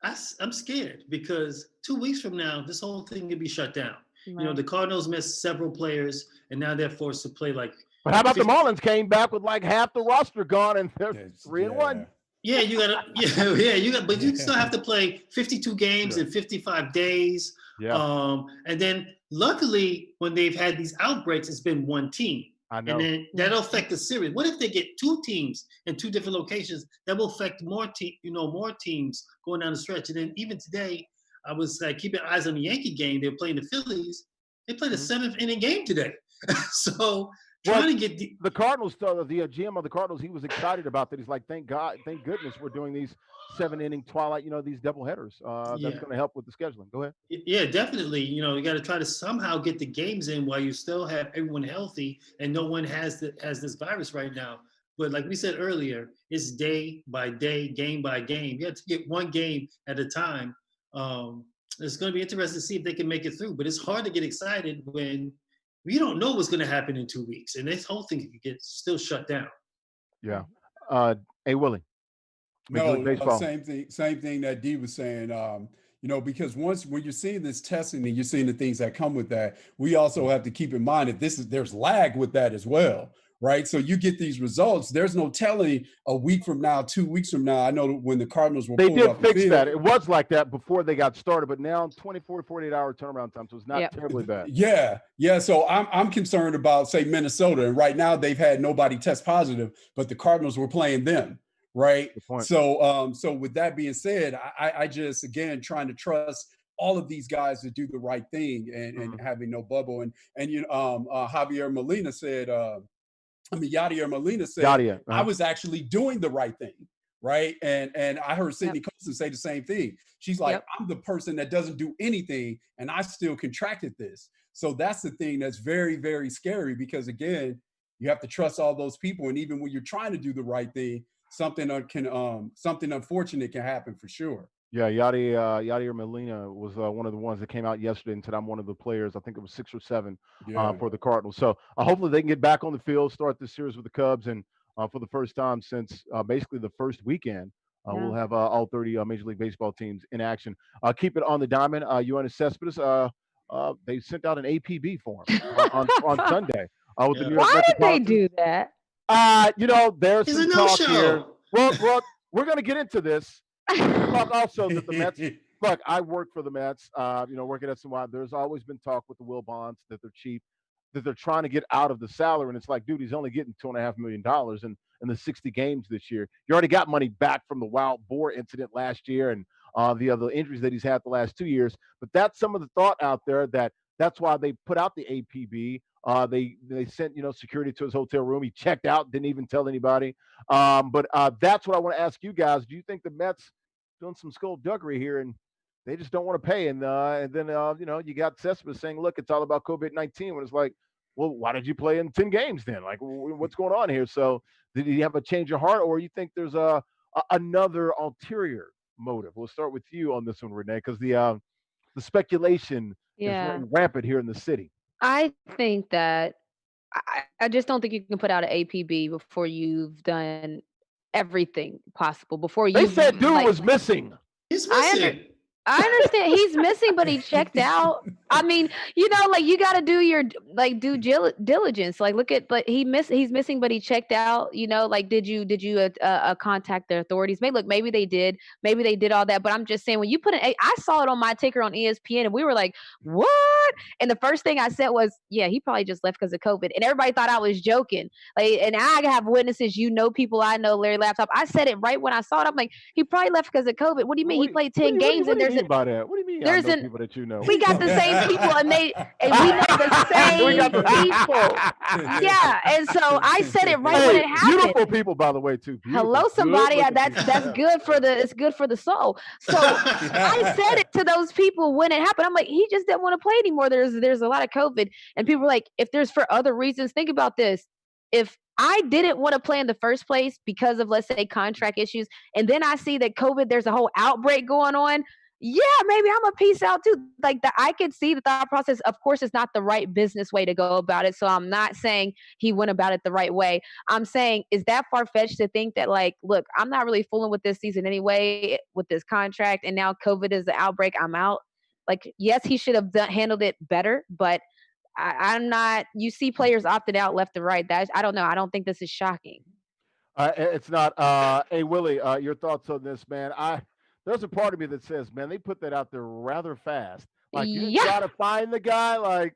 I'm scared because 2 weeks from now, this whole thing could be shut down.
Right.
The Cardinals missed several players, and now they're forced to play like.
But how about the Marlins came back with like half the roster gone, and they're 3-1.
Yeah, you gotta. But you still have to play 52 games in 55 days.
Yeah.
And then luckily, when they've had these outbreaks, it's been one team.
I know.
And then that'll affect the series. What if they get two teams in two different locations? That will affect more teams going down the stretch. And then even today, I was keeping eyes on the Yankee game. They're playing the Phillies. They played a seventh inning game today. So trying to get
the Cardinals, the GM of the Cardinals, he was excited about that. He's like, thank goodness we're doing these 7-inning twilight, these double headers. That's going to help with the scheduling. Go ahead.
Yeah, definitely. You got to try to somehow get the games in while you still have everyone healthy and no one has this virus right now. But like we said earlier, it's day by day, game by game. You have to get one game at a time. It's going to be interesting to see if they can make it through. But it's hard to get excited when we don't know what's going to happen in 2 weeks, and this whole thing can get still shut down.
Yeah. Hey, Willie.
No, same thing that D was saying. Because when you're seeing this testing and you're seeing the things that come with that, we also have to keep in mind that there's lag with that as well, right? So you get these results. There's no telling a week from now, 2 weeks from now. I know when the Cardinals were
they did fix that. It was like that before they got started, but now 24 to 48 hour turnaround time, so it's not terribly bad.
Yeah. So I'm concerned about, say, Minnesota, and right now they've had nobody test positive, but the Cardinals were playing them. Right. So with that being said, I just, again, trying to trust all of these guys to do the right thing and having no bubble. And Yadier Molina said, I was actually doing the right thing. Right. And I heard Sydney Colson say the same thing. She's like, I'm the person that doesn't do anything and I still contracted this. So that's the thing that's very, very scary because, again, you have to trust all those people. And even when you're trying to do the right thing, something unfortunate can happen for sure.
Yeah, Yadier Molina was one of the ones that came out yesterday and said I'm one of the players. I think it was 6 or 7 for the Cardinals. So hopefully they can get back on the field, start this series with the Cubs, and for the first time since basically the first weekend, we'll have all 30 Major League Baseball teams in action. Keep it on the diamond. Yoenis Cespedes, they sent out an APB form on Sunday. With the New York
Why did they do that?
There's some talk here. Well, we're going to get into this. Talk also that the Mets. Look, I work for the Mets. Working at some. There's always been talk with the Will Bonds that they're cheap, that they're trying to get out of the salary, and it's like, dude, he's only getting $2.5 million in the 60 games this year. You already got money back from the wild boar incident last year and the other injuries that he's had the last 2 years. But that's some of the thought out there that's why they put out the APB. They sent security to his hotel room. He checked out, didn't even tell anybody. But that's what I want to ask you guys. Do you think the Mets doing some skullduggery here and they just don't want to pay? And then you got Cespedes saying, look, it's all about COVID-19. When it's like, well, why did you play in 10 games then? Like, what's going on here? So did he have a change of heart, or you think there's another ulterior motive? We'll start with you on this one, Renee, because the speculation is running rampant here in the city.
I think that I just don't think you can put out an APB before you've done everything possible. Before
they said dude was missing.
He's missing.
I understand he's missing, but he checked out. I mean, like you got to do your due diligence. Like, look at, but he's missing, but he checked out. Like, did you contact the authorities? Maybe they did all that. But I'm just saying, when you put I saw it on my ticker on ESPN, and we were like, what? And the first thing I said was, yeah, he probably just left because of COVID, and everybody thought I was joking. Like, and I have witnesses. People I know, Larry Laptop. I said it right when I saw it. I'm like, he probably left because of COVID. What do you mean? He played 10 games, and there's
by that? What do you mean?
There's
people that you know.
We got the same people, and we know the same people. Yeah, and so I said it right when it happened.
Beautiful people, by the way, too. Beautiful.
Hello, somebody. That's good for it's good for the soul. So I said it to those people when it happened. I'm like, he just didn't want to play anymore. There's a lot of COVID, and people were like, if there's for other reasons, think about this. If I didn't want to play in the first place because of, let's say, contract issues, and then I see that COVID, there's a whole outbreak going on. Yeah, maybe I'm a peace out too. Like, I could see the thought process. Of course, it's not the right business way to go about it. So I'm not saying he went about it the right way. I'm saying, is that far-fetched to think that, like, look, I'm not really fooling with this season anyway with this contract, and now COVID is the outbreak, I'm out. Like, yes, he should have handled it better, but I'm not. You see players opted out left and right. I don't know. I don't think this is shocking.
It's not. Hey, Willie, your thoughts on this, man? There's a part of me that says, man, they put that out there rather fast. Like, you gotta find the guy. Like,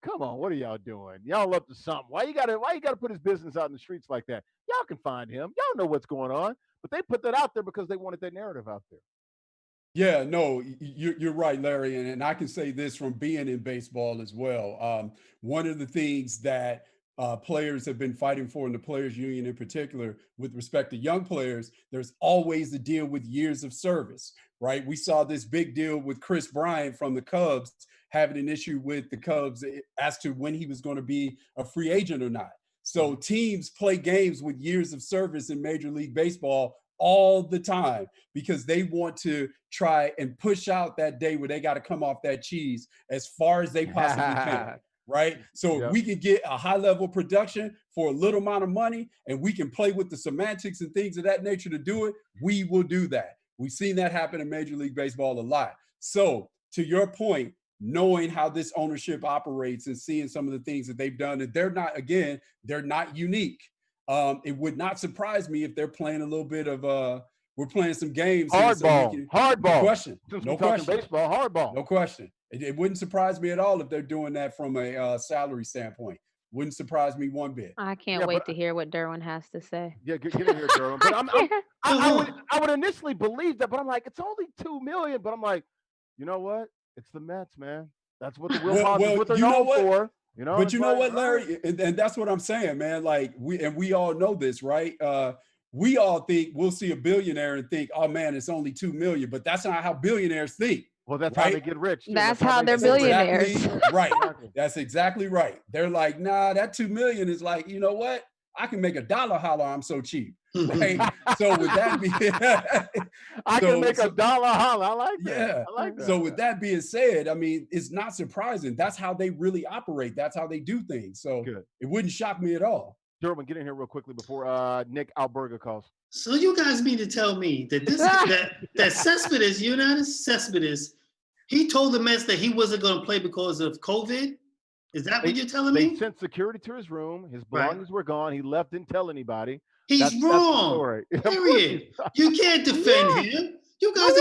come on, what are y'all doing? Y'all up to something? Why you gotta put his business out in the streets like that? Y'all can find him. Y'all know what's going on. But they put that out there because they wanted that narrative out there.
Yeah, no, you're right, Larry. And I can say this from being in baseball as well. One of the things that players have been fighting for, in the players union in particular, with respect to young players, there's always the deal with years of service, right? We saw this big deal with Chris Bryant from the Cubs having an issue with the Cubs as to when he was going to be a free agent or not. So teams play games with years of service in Major League Baseball all the time because they want to try and push out that day where they got to come off that cheese as far as they possibly can. Right. So if we can get a high level production for a little amount of money, and we can play with the semantics and things of that nature to do it, we will do that. We've seen that happen in Major League Baseball a lot. So to your point, knowing how this ownership operates and seeing some of the things that they've done, and they're not unique. It would not surprise me if they're playing a little bit of we're playing some games.
Hardball.
No question.
No question. Baseball, hardball.
No question. It wouldn't surprise me at all if they're doing that from a salary standpoint. Wouldn't surprise me one bit.
I can't wait to hear what Derwin has to say.
Yeah, get in here, Derwin. But I would initially believe that, but I'm like, it's only $2 million. But I'm like, you know what? It's the Mets, man. That's what the what they're known for.
But you know what, Larry? And that's what I'm saying, man. Like, we all know this, right? We all think we'll see a billionaire and think, oh man, it's only 2 million. But that's not how billionaires think.
Well, that's how they get rich.
That's how they're billionaires.
Exactly right. That's exactly right. They're like, nah, that 2 million is like, you know what? I can make $1 holler. I'm so cheap. Right? So with that being,
I can make $1 holler. I like that.
Yeah.
I like that.
So with that being said, I mean, it's not surprising. That's how they really operate. That's how they do things. So it wouldn't shock me at all.
Derwin, get in here real quickly before Nick Alberga calls.
So you guys mean to tell me that that Cespedes, he told the Mets that he wasn't going to play because of COVID? Is that what you're telling me?
They sent security to his room. His belongings were gone. He left, didn't tell anybody.
He's wrong. Period. You can't defend him. You guys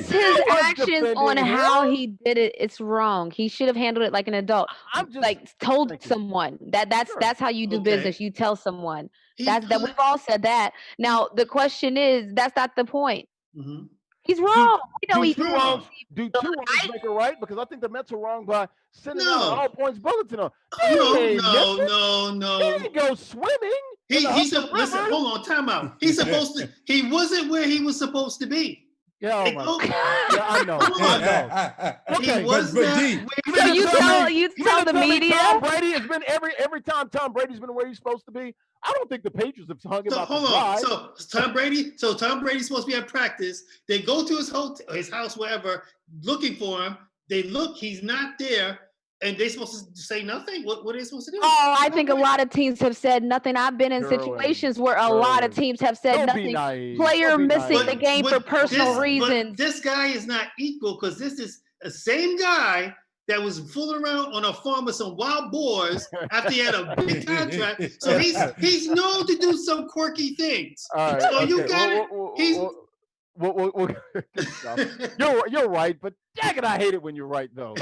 his actions on how he did it, it's wrong. He should have handled it like an adult. I'm just told someone that's how you do business. You tell someone. That we've all said that. Now the question is, that's not the point. Mm-hmm. He's wrong. He's wrong.
Do two wrongs make it right? Because I think the Mets are wrong by sending out an all points bulletin on.
No.
He didn't go swimming.
Listen, hold on, time out. He wasn't where he was supposed to be.
Yeah, I know.
He was
you tell the media.
Tom Brady has been every time Tom Brady's been where he's supposed to be. I don't think the Patriots have hung him out. Hold on.
So Tom Brady's supposed to be at practice. They go to his house, wherever, looking for him. They look, he's not there. And they supposed to say nothing? What are they supposed to do?
Oh, I think a lot of teams have said nothing. I've been in situations where a lot of teams have said nothing. Player missing the game for personal reasons.
But this guy is not equal, because this is the same guy that was fooling around on a farm with some wild boars after he had a big contract. So he's known to do some quirky things.
All right,
so
okay.
you got it.
You're right, but dang it, I hate it when you're right, though.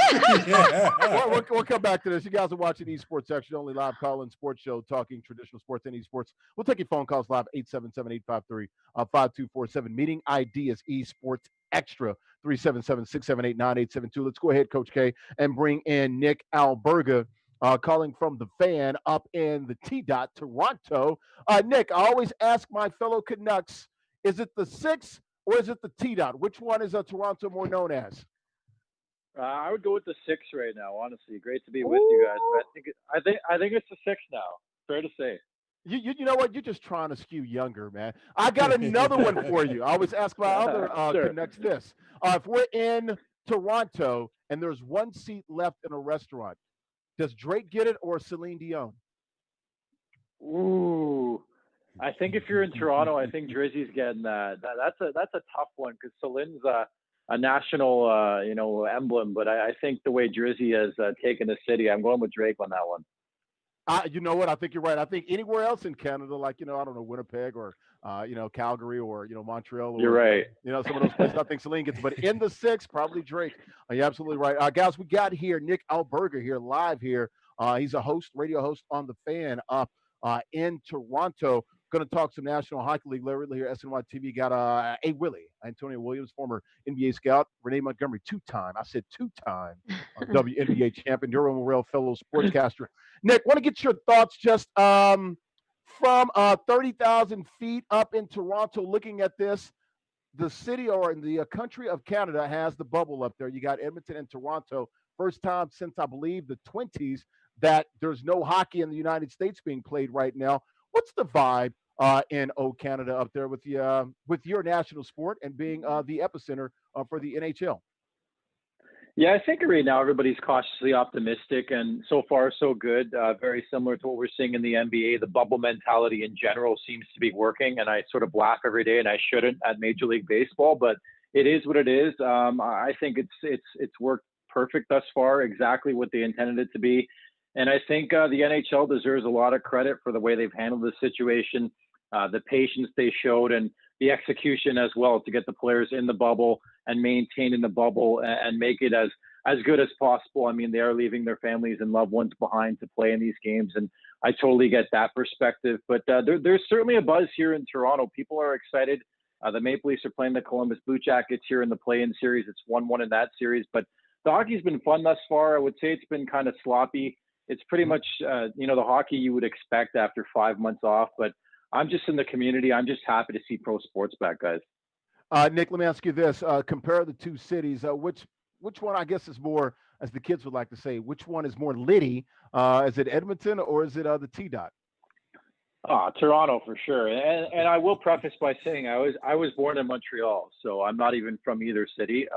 We'll come back to this. You guys are watching Esports Extra, the only live call-in sports show talking traditional sports and esports. We'll take your phone calls live, 877-853-5247. Meeting ID is Esports Extra, 377-678-9872. Let's go ahead, Coach K, and bring in Nick Alberga, calling from the Fan up in the T-Dot, Toronto. Nick, I always ask my fellow Canucks, is it the 6 or is it the T-Dot? Which one is Toronto more known as?
I would go with the 6 right now. Honestly, great to be with you guys. But I think it's the 6 now. Fair to say.
You know what? You're just trying to skew younger, man. I got another one for you. I always ask my other Canucks this: if we're in Toronto and there's one seat left in a restaurant, does Drake get it or Celine Dion?
Ooh. I think if you're in Toronto, I think Drizzy's getting that. That's a tough one, because Celine's a national emblem. But I think the way Drizzy has taken the city, I'm going with Drake on that one.
You know what? I think you're right. I think anywhere else in Canada, like I don't know, Winnipeg or Calgary or Montreal. Or,
you're right.
Some of those places I think Celine gets, but in the 6, probably Drake. You're absolutely right. Guys, we got here Nick Alberga here live here. He's a host, radio host on the Fan up in Toronto. Going to talk some National Hockey League. Larry Ridley here, SNY TV. Got A. Willie, Antonio Williams, former NBA scout. Renee Montgomery, two-time WNBA champion. Duro Morel, fellow sportscaster. Nick, want to get your thoughts just from 30,000 feet up in Toronto, looking at this. The city or in the country of Canada has the bubble up there. You got Edmonton and Toronto. First time since, I believe, the 20s that there's no hockey in the United States being played right now. What's the vibe in Canada up there with your national sport and being the epicenter for the NHL?
Yeah, I think right now everybody's cautiously optimistic, and so far so good. Very similar to what we're seeing in the NBA. The bubble mentality in general seems to be working, and I sort of laugh every day, and I shouldn't at Major League Baseball, but it is what it is. I think it's worked perfect thus far, exactly what they intended it to be. And I think the NHL deserves a lot of credit for the way they've handled the situation, the patience they showed, and the execution as well to get the players in the bubble and maintain in the bubble and make it as good as possible. I mean, they are leaving their families and loved ones behind to play in these games, and I totally get that perspective. But there's certainly a buzz here in Toronto. People are excited. The Maple Leafs are playing the Columbus Blue Jackets here in the play-in series. It's 1-1 in that series. But the hockey's been fun thus far. I would say it's been kind of sloppy. It's pretty much, the hockey you would expect after 5 months off. But I'm just in the community. I'm just happy to see pro sports back, guys.
Nick, let me ask you this. Compare the two cities. Which one, I guess, is more, as the kids would like to say, which one is more litty? Is it Edmonton or is it the T-Dot?
Toronto for sure. And I will preface by saying I was born in Montreal, so I'm not even from either city.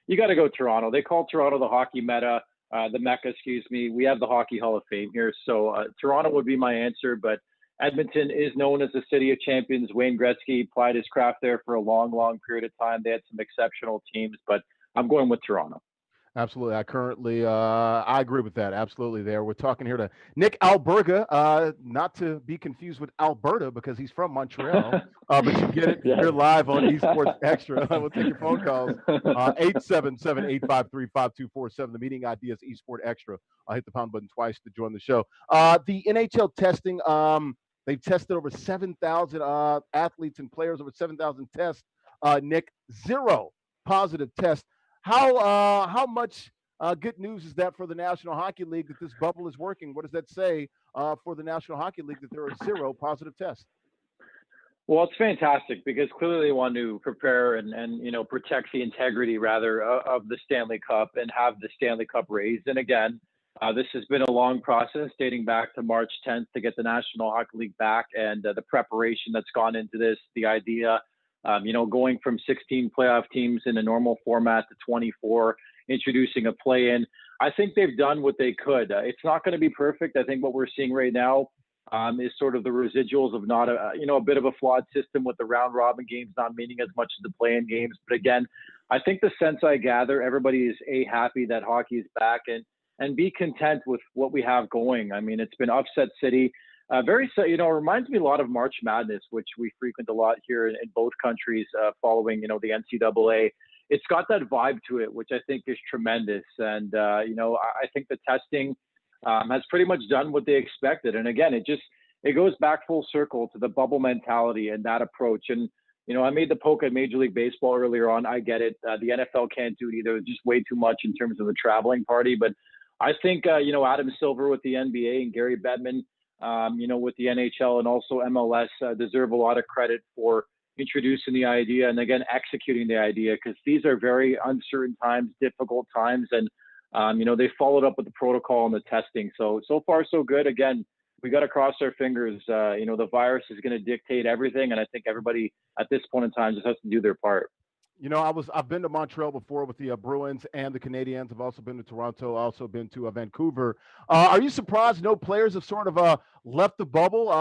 You got to go Toronto. They call Toronto the hockey mecca. The Mecca, excuse me. We have the Hockey Hall of Fame here. So Toronto would be my answer, but Edmonton is known as the city of champions. Wayne Gretzky applied his craft there for a long, long period of time. They had some exceptional teams, but I'm going with Toronto.
Absolutely. I agree with that. Absolutely there. We're talking here to Nick Alberga, not to be confused with Alberta because he's from Montreal, but you get it. Yeah. You're live on Esports Extra. We'll take your phone calls. 877-853-5247. The meeting ID is Esports Extra. I'll hit the pound button twice to join the show. The NHL testing, they've tested over 7,000 athletes and players, over 7,000 tests. Nick, 0 positive tests. How much good news is that for the National Hockey League that this bubble is working? What does that say for the National Hockey League that there are 0 positive tests?
Well, it's fantastic because clearly they want to prepare and protect the integrity rather of the Stanley Cup and have the Stanley Cup raised. And again, this has been a long process dating back to March 10th to get the National Hockey League back, and the preparation that's gone into this, the idea. Going from 16 playoff teams in a normal format to 24, introducing a play-in. I think they've done what they could. It's not going to be perfect. I think what we're seeing right now is sort of the residuals of not a bit of a flawed system with the round robin games not meaning as much as the play-in games. But again, I think the sense I gather, everybody is happy that hockey is back and be content with what we have going. I mean, it's been upset city. It reminds me a lot of March Madness, which we frequent a lot here in both countries following, the NCAA. It's got that vibe to it, which I think is tremendous. And, I think the testing has pretty much done what they expected. And again, it goes back full circle to the bubble mentality and that approach. And, I made the poke at Major League Baseball earlier on. I get it. The NFL can't do it either. It's just way too much in terms of the traveling party. But I think, Adam Silver with the NBA and Gary Bettman, with the NHL and also MLS deserve a lot of credit for introducing the idea and again, executing the idea, because these are very uncertain times, difficult times. And, they followed up with the protocol and the testing. So far, so good. Again, we got to cross our fingers. The virus is going to dictate everything. And I think everybody at this point in time just has to do their part.
I've been to Montreal before with the Bruins and the Canadiens. I've also been to Toronto, also been to Vancouver. Are you surprised no players have sort of left the bubble,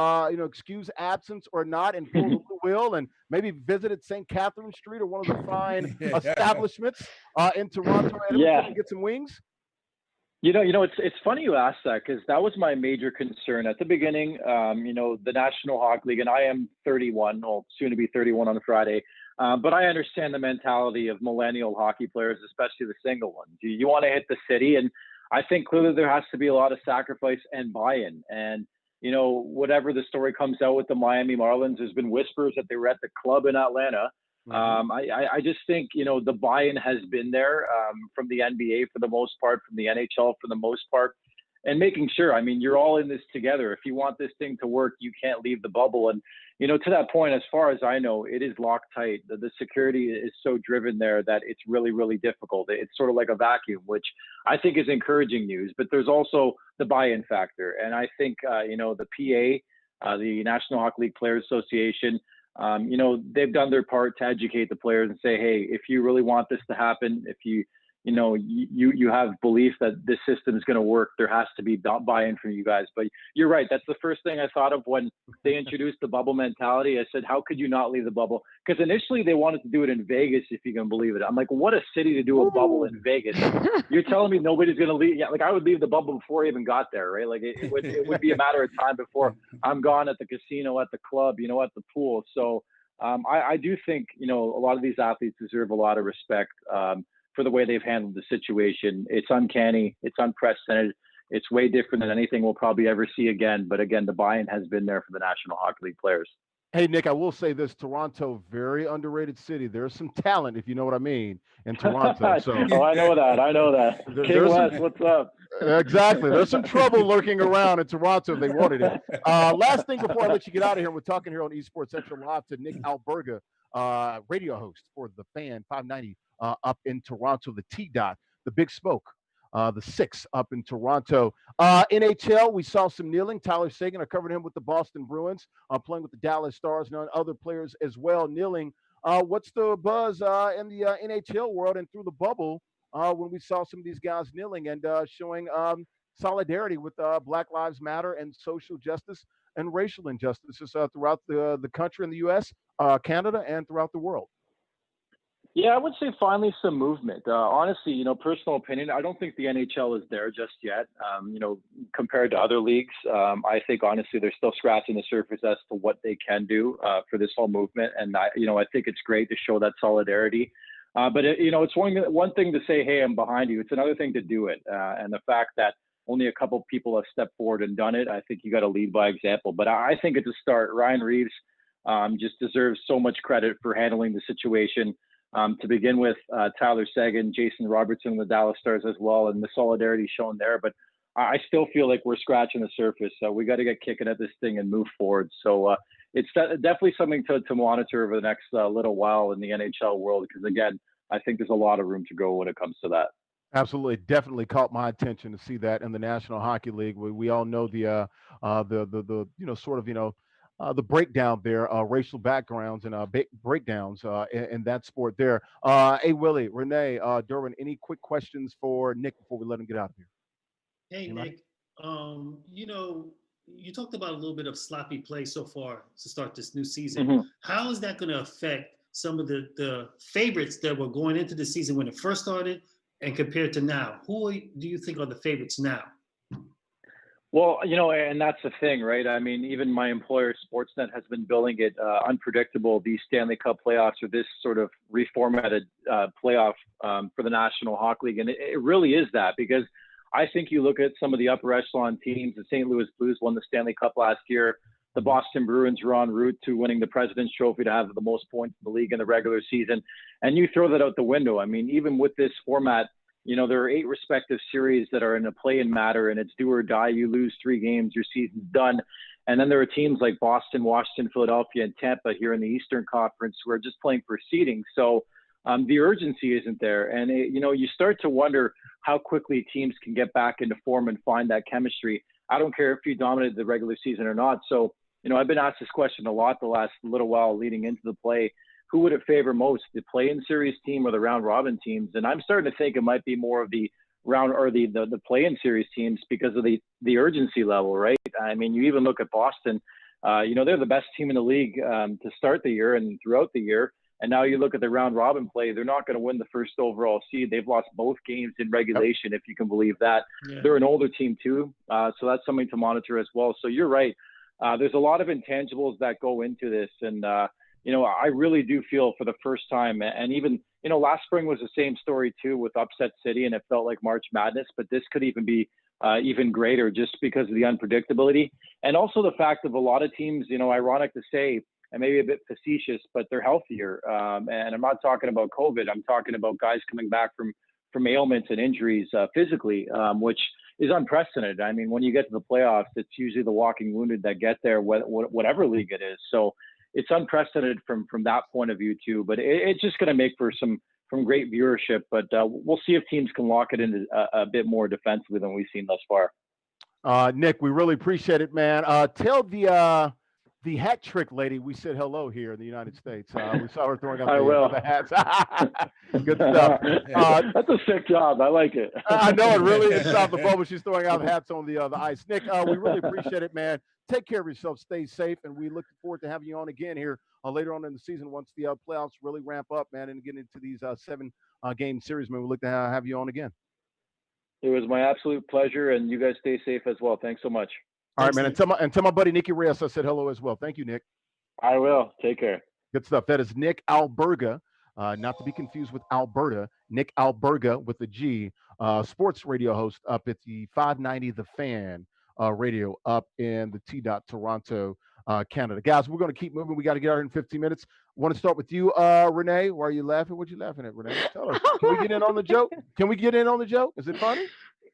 excuse absence or not, and pulled the wheel and maybe visited St. Catherine Street or one of the fine establishments in Toronto and get some wings?
It's funny you asked that, because that was my major concern at the beginning. The National Hockey League, and I am 31, soon to be 31 on Friday. But I understand the mentality of millennial hockey players, especially the single ones. You want to hit the city, and I think clearly there has to be a lot of sacrifice and buy-in. And, whatever the story comes out with the Miami Marlins, there's been whispers that they were at the club in Atlanta. I just think, the buy-in has been there from the NBA for the most part, from the NHL for the most part, and making sure, you're all in this together. If you want this thing to work, you can't leave the bubble. And, to that point, as far as I know, it is locked tight. The security is so driven there that it's really, really difficult. It's sort of like a vacuum, which I think is encouraging news. But there's also the buy-in factor. And I think, the PA, the National Hockey League Players Association, they've done their part to educate the players and say, hey, if you really want this to happen, if you have belief that this system is going to work, there has to be buy-in from you guys. But you're right. That's the first thing I thought of when they introduced the bubble mentality. I said, how could you not leave the bubble? Because initially they wanted to do it in Vegas, if you can believe it. I'm like, what a city to do a bubble in Vegas. You're telling me nobody's going to leave? Yeah, like I would leave the bubble before I even got there, right? Like it would be a matter of time before I'm gone at the casino, at the club, at the pool. So I do think, a lot of these athletes deserve a lot of respect for the way they've handled the situation. It's uncanny. It's unprecedented. It's way different than anything we'll probably ever see again. But again, the buy-in has been there for the National Hockey League players.
Hey, Nick, I will say this, Toronto, very underrated city. There's some talent, if you know what I mean, in Toronto. So
I know that. King West, what's up?
Exactly. There's some trouble lurking around in Toronto if they wanted it. Last thing before I let you get out of here, we're talking here on esportsXTRA Live to Nick Alberga, radio host for the Fan 590 up in Toronto, the T-Dot, the Big Smoke, the 6 up in Toronto. NHL, we saw some kneeling. Tyler Seguin, I covered him with the Boston Bruins, playing with the Dallas Stars, and other players as well kneeling. What's the buzz in the NHL world and through the bubble when we saw some of these guys kneeling and showing solidarity with Black Lives Matter and social justice and racial injustices throughout the country in the U.S., Canada, and throughout the world?
Yeah, I would say finally some movement. Honestly, personal opinion, I don't think the NHL is there just yet. Compared to other leagues, I think honestly they're still scratching the surface as to what they can do for this whole movement. And I think it's great to show that solidarity. But it's one thing to say, hey, I'm behind you. It's another thing to do it. And the fact that only a couple people have stepped forward and done it, I think you got to lead by example. But I think it's a start. Ryan Reeves just deserves so much credit for handling the situation. To begin with, Tyler Seguin, Jason Robertson, the Dallas Stars as well, and the solidarity shown there. But I still feel like we're scratching the surface. We got to get kicking at this thing and move forward. So it's definitely something to monitor over the next little while in the NHL world, because again, I think there's a lot of room to go when it comes to that.
Absolutely, definitely caught my attention to see that in the National Hockey League. We all know the sort of the breakdown there, racial backgrounds and breakdowns in that sport there. Hey, Willie, Renee, Derwin, any quick questions for Nick before we let him get out of here?
Hey,
Anybody?
Nick, you know, you talked about a little bit of sloppy play so far to start this new season.
Mhm.
How is that going to affect some of the favorites that were going into the season when it first started and compared to now? Who do you think are the favorites now?
Well, and that's the thing, right? I mean, even my employer, Sportsnet, has been billing it unpredictable. These Stanley Cup playoffs or this sort of reformatted playoff for the National Hockey League. And it really is that, because I think you look at some of the upper echelon teams. The St. Louis Blues won the Stanley Cup last year. The Boston Bruins were en route to winning the President's Trophy to have the most points in the league in the regular season. And you throw that out the window. I mean, even with this format, there are 8 respective series that are in a play-in matter, and it's do or die. You lose 3 games, your season's done. And then there are teams like Boston, Washington, Philadelphia, and Tampa here in the Eastern Conference who are just playing for seeding. So the urgency isn't there. And, you start to wonder how quickly teams can get back into form and find that chemistry. I don't care if you dominated the regular season or not. So, I've been asked this question a lot the last little while leading into the play. Who would it favor most, the play-in series team or the round robin teams? And I'm starting to think it might be more of the round or the play-in series teams because of the urgency level, right? I mean, you even look at Boston, they're the best team in the league to start the year and throughout the year. And now you look at the round robin play, they're not going to win the first overall seed. They've lost both games in regulation, if you can believe that. Yeah. They're an older team too. So that's something to monitor as well. So you're right. There's a lot of intangibles that go into this. And, I really do feel for the first time, and even, last spring was the same story too with Upset City, and it felt like March Madness, but this could even be even greater just because of the unpredictability. And also the fact of a lot of teams, ironic to say, and maybe a bit facetious, but they're healthier. And I'm not talking about COVID. I'm talking about guys coming back from ailments and injuries physically, which is unprecedented. I mean, when you get to the playoffs, it's usually the walking wounded that get there, whatever league it is. So it's unprecedented from that point of view too. But it's just going to make for some great viewership. But we'll see if teams can lock it into a bit more defensively than we've seen thus far.
Nick, we really appreciate it, man. Tell the hat trick lady we said hello here in the United States. We saw her throwing out the hats. Good stuff.
That's a sick job. I like it.
I know it really is. South the bubble. She's throwing out hats on the ice. Nick, we really appreciate it, man. Take care of yourself. Stay safe, and we look forward to having you on again here later on in the season once the playoffs really ramp up, man, and get into these 7-game series. Man, we look to have you on again.
It was my absolute pleasure, and you guys stay safe as well. Thanks so much.
All right, man. And tell my buddy Nicky Reyes I said hello as well. Thank you, Nick.
I will. Take care.
Good stuff. That is Nick Alberga, not to be confused with Alberta. Nick Alberga with a G, sports radio host up at the 590 The Fan radio up in the T-Dot Toronto, Canada. Guys, we're going to keep moving. We got to get out here in 15 minutes. Want to start with you, Renee. Why are you laughing? What you laughing at, Renee? Tell us. Can we get in on the joke? Is it funny?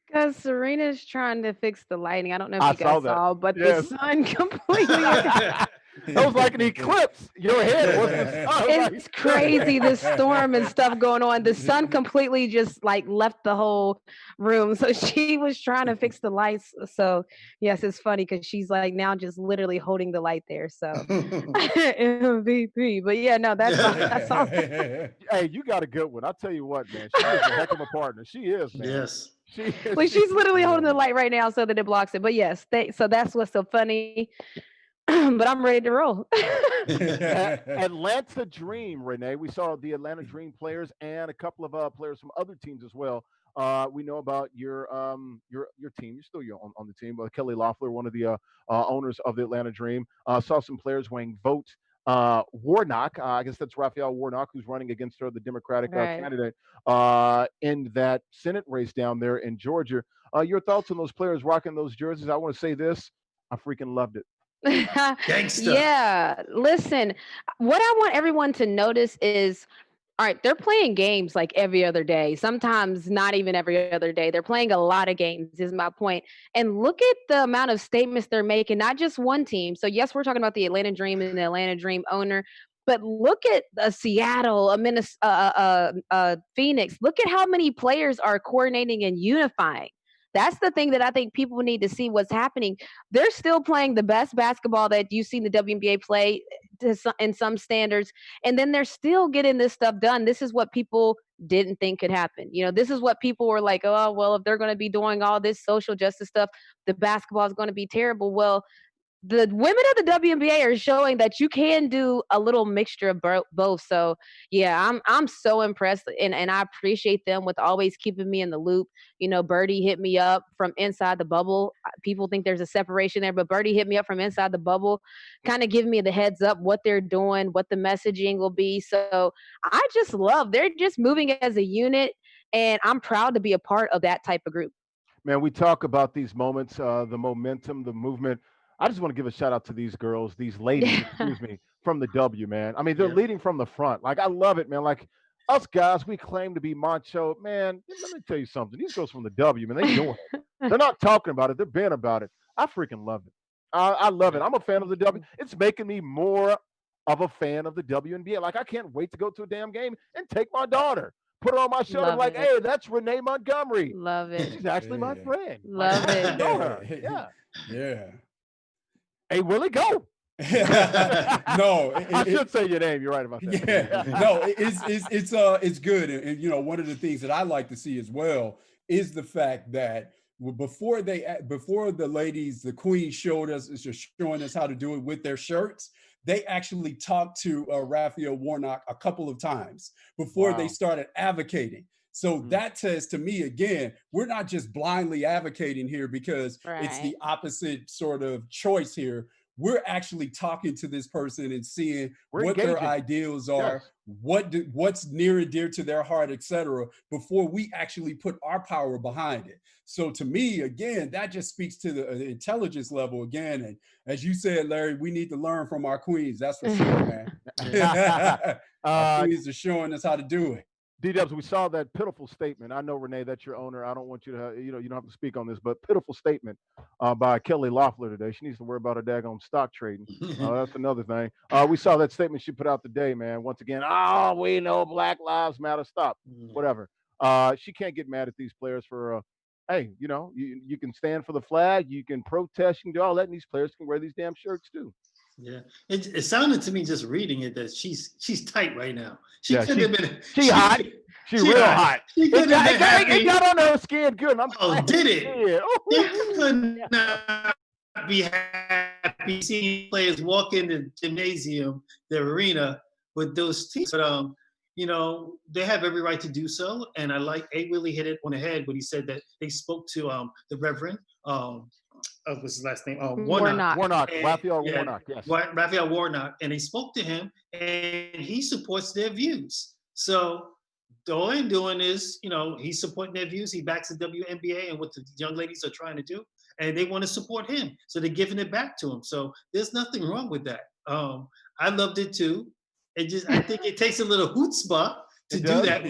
Because Serena's trying to fix the lighting. I don't know if you guys saw, but
yes.
The sun completely.
That was like an eclipse. Your head was the sun.
It's crazy, the storm and stuff going on. The sun completely just like left the whole room. So she was trying to fix the lights. So yes, it's funny because she's like now just literally holding the light there. So MVP. But yeah, no, that's all.
Hey, you got a good one. I'll tell you what, man. She is a heck of a partner. She is, man.
Yes.
She's literally holding the light right now so that it blocks it. But yes, so that's what's so funny. But I'm ready to roll.
Atlanta Dream, Renee. We saw the Atlanta Dream players and a couple of players from other teams as well. We know about your team. You're still on the team. Kelly Loeffler, one of the owners of the Atlanta Dream, saw some players weighing vote. Warnock, I guess that's Raphael Warnock, who's running against her, the Democratic candidate, in that Senate race down there in Georgia. Your thoughts on those players rocking those jerseys? I want to say this. I freaking loved it.
Gangsta.
Yeah. Listen, what I want everyone to notice is, all right, they're playing games like every other day, sometimes not even every other day. They're playing a lot of games, is my point. And look at the amount of statements they're making, not just one team. So yes, we're talking about the Atlanta Dream and the Atlanta Dream owner, but look at Seattle, Minnesota, Phoenix. Look at how many players are coordinating and unifying. That's the thing that I think people need to see what's happening. They're still playing the best basketball that you've seen the WNBA play in some standards, and then they're still getting this stuff done. This is what people didn't think could happen. This is what people were like, oh, well, if they're going to be doing all this social justice stuff, the basketball is going to be terrible. Well, the women of the WNBA are showing that you can do a little mixture of both. So yeah, I'm so impressed, and I appreciate them with always keeping me in the loop. Birdie hit me up from inside the bubble. People think there's a separation there, but Birdie hit me up from inside the bubble, kind of giving me the heads up what they're doing, what the messaging will be. So I just love they're just moving as a unit, and I'm proud to be a part of that type of group.
Man, we talk about these moments, the momentum, the movement. I just want to give a shout out to these girls, these ladies, excuse me, from the W, man. I mean, they're leading from the front. Like, I love it, man. Like, us guys, we claim to be macho. Man, let me tell you something. These girls from the W, man, they doing it. They're not talking about it. They're being about it. I freaking love it. I love it. I'm a fan of the W. It's making me more of a fan of the WNBA. Like, I can't wait to go to a damn game and take my daughter. Put her on my shoulder. Like, hey, that's Renee Montgomery.
Love it.
She's actually my friend.
Love
like,
it.
I know her. Yeah.
Yeah.
Hey, Willie, go.
No,
I should say your name. You're right about that.
Yeah, no, it's good, and one of the things that I like to see as well is the fact that before the ladies, the queens showing us how to do it with their shirts, they actually talked to Raphael Warnock a couple of times before they started advocating. So that says to me, again, we're not just blindly advocating here because it's the opposite sort of choice here. We're actually talking to this person and seeing what their ideals are, what's near and dear to their heart, etc., before we actually put our power behind it. So to me, again, that just speaks to the intelligence level again. And as you said, Larry, we need to learn from our queens. That's for sure, man. Our queens are showing us how to do it.
D-Dubs, we saw that pitiful statement. I know, Renee, that's your owner. I don't want you to, you don't have to speak on this, but pitiful statement by Kelly Loeffler today. She needs to worry about her daggone stock trading. That's another thing. We saw that statement she put out today, man. Once again, we know Black Lives Matter. Stop, whatever. She can't get mad at these players for, hey, you can stand for the flag, you can protest, you can do all that, and these players can wear these damn shirts too.
Yeah, it sounded to me just reading it that she's tight right now. She
Yeah,
could have been.
She hot. She real hot.
She could have been happy.
It got on her skin good.
Did it? Yeah. She could not be happy seeing players walk in the gymnasium, the arena with those teams. But they have every right to do so. And A really hit it on the head when he said that they spoke to the Reverend. What's his last name?
Warnock.
Raphael Warnock. Yes.
Raphael Warnock, and they spoke to him, and he supports their views. So all I'm doing is, he's supporting their views. He backs the WNBA and what the young ladies are trying to do, and they want to support him. So they're giving it back to him. So there's nothing wrong with that. I loved it too. I think it takes a little chutzpah to do that.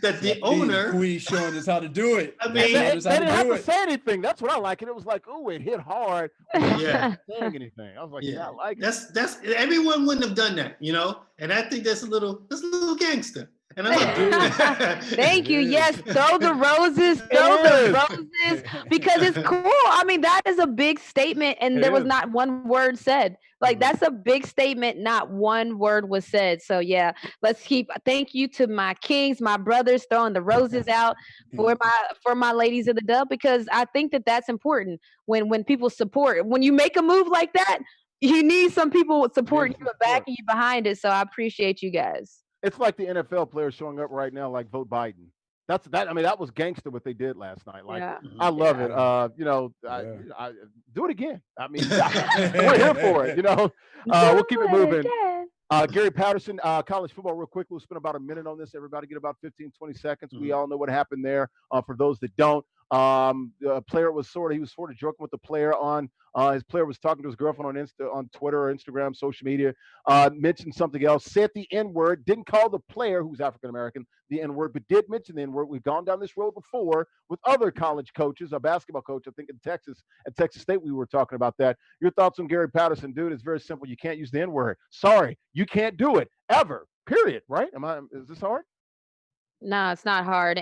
That the owner
queen showing us how to do it.
I mean, they didn't have to say anything. That's what I like. And it was like, it hit hard.
Yeah,
saying anything. I was like, I like it.
That's everyone wouldn't have done that, And I think that's a little gangster. And I like
Thank you. Yes, throw the roses, because it's cool. I mean, that is a big statement, and there was not one word said. Like, that's a big statement. Not one word was said. So yeah, thank you to my kings, my brothers, throwing the roses out for my ladies of the dub, because I think that's important when people support. When you make a move like that, you need some people supporting you and backing you behind it. So I appreciate you guys.
It's like the NFL players showing up right now, like vote Biden. I mean, that was gangster what they did last night. Like, I love it. I do it again. I mean, we're here for it. We'll keep it moving. Gary Patterson, college football, real quick. We'll spend about a minute on this. Everybody get about 15, 20 seconds. We all know what happened there. For those that don't, the player was sort of joking with the player on. His player was talking to his girlfriend on Twitter or Instagram, social media, mentioned something else, said the N-word, didn't call the player, who's African-American, the N-word, but did mention the N-word. We've gone down this road before with other college coaches, a basketball coach, I think at Texas State, we were talking about that. Your thoughts on Gary Patterson? Dude, it's very simple. You can't use the N-word. Sorry, you can't do it ever, period, right? Is this hard?
No, it's not hard.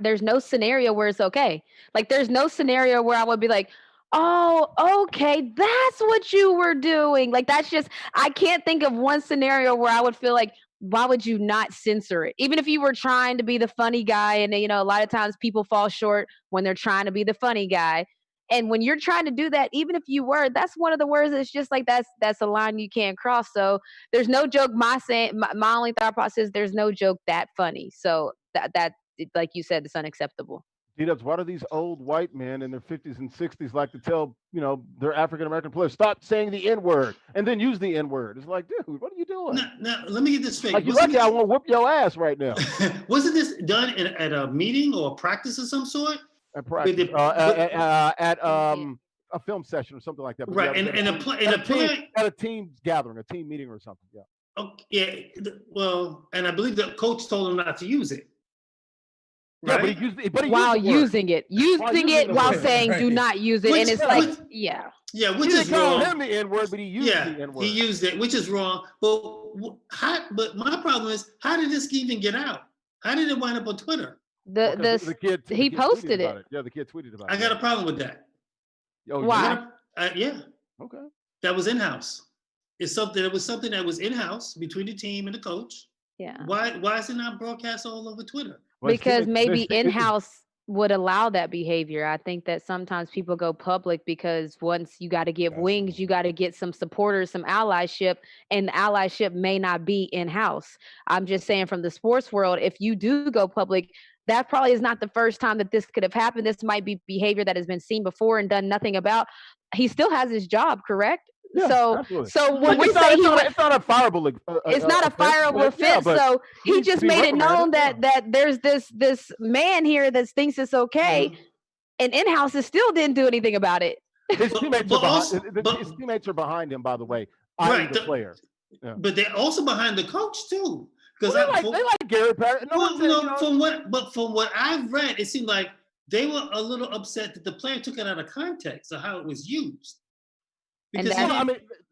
There's no scenario where it's okay. Like there's no scenario where I would be like, "Oh, okay, that's what you were doing." Like that's just I can't think of one scenario where I would feel like why would you not censor it? Even if you were trying to be the funny guy and a lot of times people fall short when they're trying to be the funny guy. And when you're trying to do that, even if you were, that's one of the words that's just like that's a line you can't cross. So there's no joke. My only thought process, there's no joke that funny. So that like you said, it's unacceptable.
D-Dubs, why do these old white men in their 50s and 60s like to tell, their African American players, stop saying the N-word and then use the N-word? It's like, dude, what are you doing?
Now, let me get this straight.
Like, you lucky I won't whoop your ass right now.
Wasn't this done at a meeting or a practice of some sort?
At practice, at a film session or something like that. But
right,
at a team gathering, a team meeting or something. Yeah.
Okay. Well, and I believe the coach told him not to use it.
Right? Yeah, but he used it. But he
while
used
using it, while saying do not use it, and it's like, yeah,
which is wrong.
Him the N-word, but he used the N-word.
He used it, which is wrong. But my problem is, how did this even get out? How did it wind up on Twitter?
The kid
he posted it.
Yeah, the kid tweeted about it.
I got a problem with that.
Why?
Yeah.
Okay.
That was in-house. It was something that was in-house between the team and the coach.
Yeah.
Why is it not broadcast all over Twitter?
Because maybe in-house would allow that behavior. I think that sometimes people go public because once you got to get wings, you got to get some supporters, some allyship, and the allyship may not be in-house. I'm just saying from the sports world, if you do go public, that probably is not the first time that this could have happened. This might be behavior that has been seen before and done nothing about. He still has his job, correct?
Yeah,
so when we say
it's not a fireable,
it's not a fireable offense. So he just made it known that there's this man here that thinks it's okay, and in-house still didn't do anything about it.
His teammates are behind him, by the way.
Right,
the player.
Yeah. But they're also behind the coach too, because
they like Gary Parrott.
From what I've read, it seemed like they were a little upset that the player took it out of context of how it was used.
Because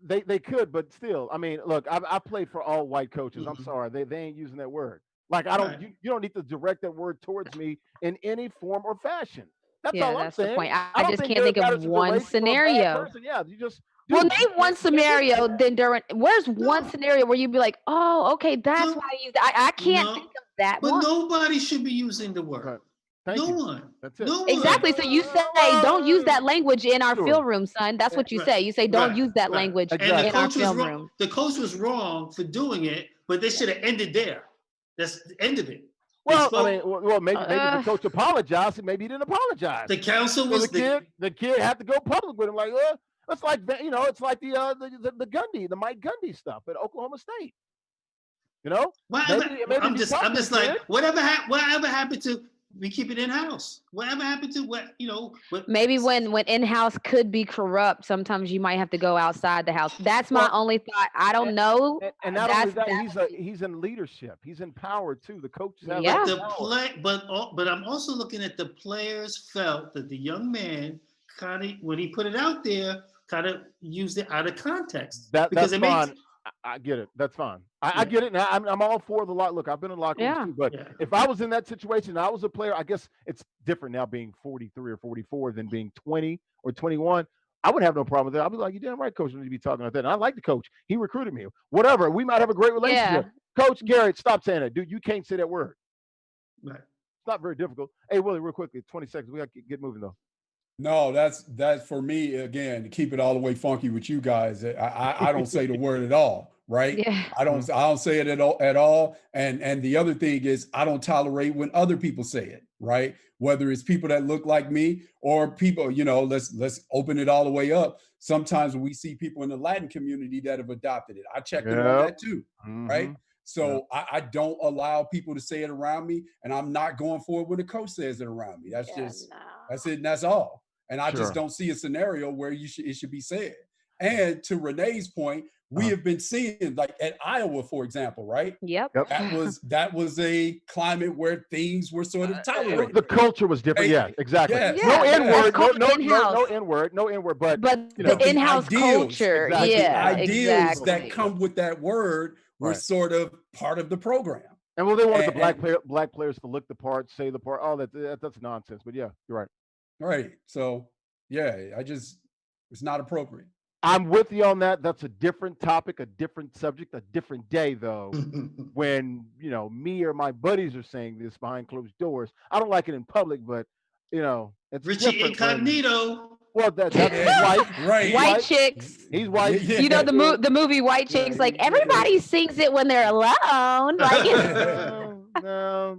they could, but still, look, I played for all white coaches. I'm sorry, they ain't using that word. Like I don't, right. you don't need to direct that word towards me in any form or fashion. That's all I'm saying.
The point. I just can't think of one scenario.
Yeah, you just.
Well, name one scenario. Then where's one scenario where you'd be like, oh, okay, that's why I used. I can't think of that.
But nobody should be using the word. Right.
No
one.
That's it.
Exactly. So you say don't use that language in our film room, son. That's what you say. You say don't use that language in our film room.
The coach was wrong for doing it, but they should have ended there. That's the end of it.
Well, maybe the coach apologized, and maybe he didn't apologize.
The council was
the kid had to go public with him, like, it's like it's like the Mike Gundy stuff at Oklahoma State.
I'm just like, whatever happened to. We keep it in-house. Whatever happened to
maybe when in-house could be corrupt, sometimes you might have to go outside the house. That's my only thought. I don't know.
And not only that, he's in leadership. He's in power too. The coaches have
but I'm also looking at the players felt that the young man kind of, when he put it out there, kind of used it out of context.
That's fine. I get it. That's fine. I get it. Now I'm all for the lot. Look, I've been in locker rooms too, but if I was in that situation and I was a player, I guess it's different now being 43 or 44 than being 20 or 21. I would have no problem with that. I'd be like, you're damn right, coach, you need to be talking like that. And I like the coach. He recruited me. Whatever. We might have a great relationship. Coach Garrett, stop saying that. Dude, you can't say that word.
Right.
It's not very difficult. Hey, Willie, real quickly, 20 seconds. We got to get moving though.
No, that's for me, again, to keep it all the way funky with you guys. I don't say the word at all, right?
Yeah.
I don't say it at all. And the other thing is I don't tolerate when other people say it, right? Whether it's people that look like me or people, let's open it all the way up. Sometimes we see people in the Latin community that have adopted it. I checked in on that too, right? So I don't allow people to say it around me, and I'm not going for it when the coach says it around me. That's that's it, and that's all. And I just don't see a scenario where it should be said. And to Renee's point, we have been seeing, like at Iowa, for example, right?
Yep.
That was a climate where things were sort of tolerated.
The culture was different. Yeah, exactly.
Yeah.
No N-word, no N-word, but
the in-house culture.
The ideals that come with that word were sort of part of the program.
And well, they wanted the
And
black players to look the part, say the part. Oh, that's nonsense. But yeah, you're right.
right. So yeah, it's not appropriate.
I'm with you on that. That's a different topic, a different subject, a different day, though. When me or my buddies are saying this behind closed doors, I don't like it in public, but it's
Richie
different
Incognito.
Well, that's his wife.
Right.
White chicks.
He's white.
Yeah.
You know the movie White Chicks. Like everybody sings it when they're alone. Like
No.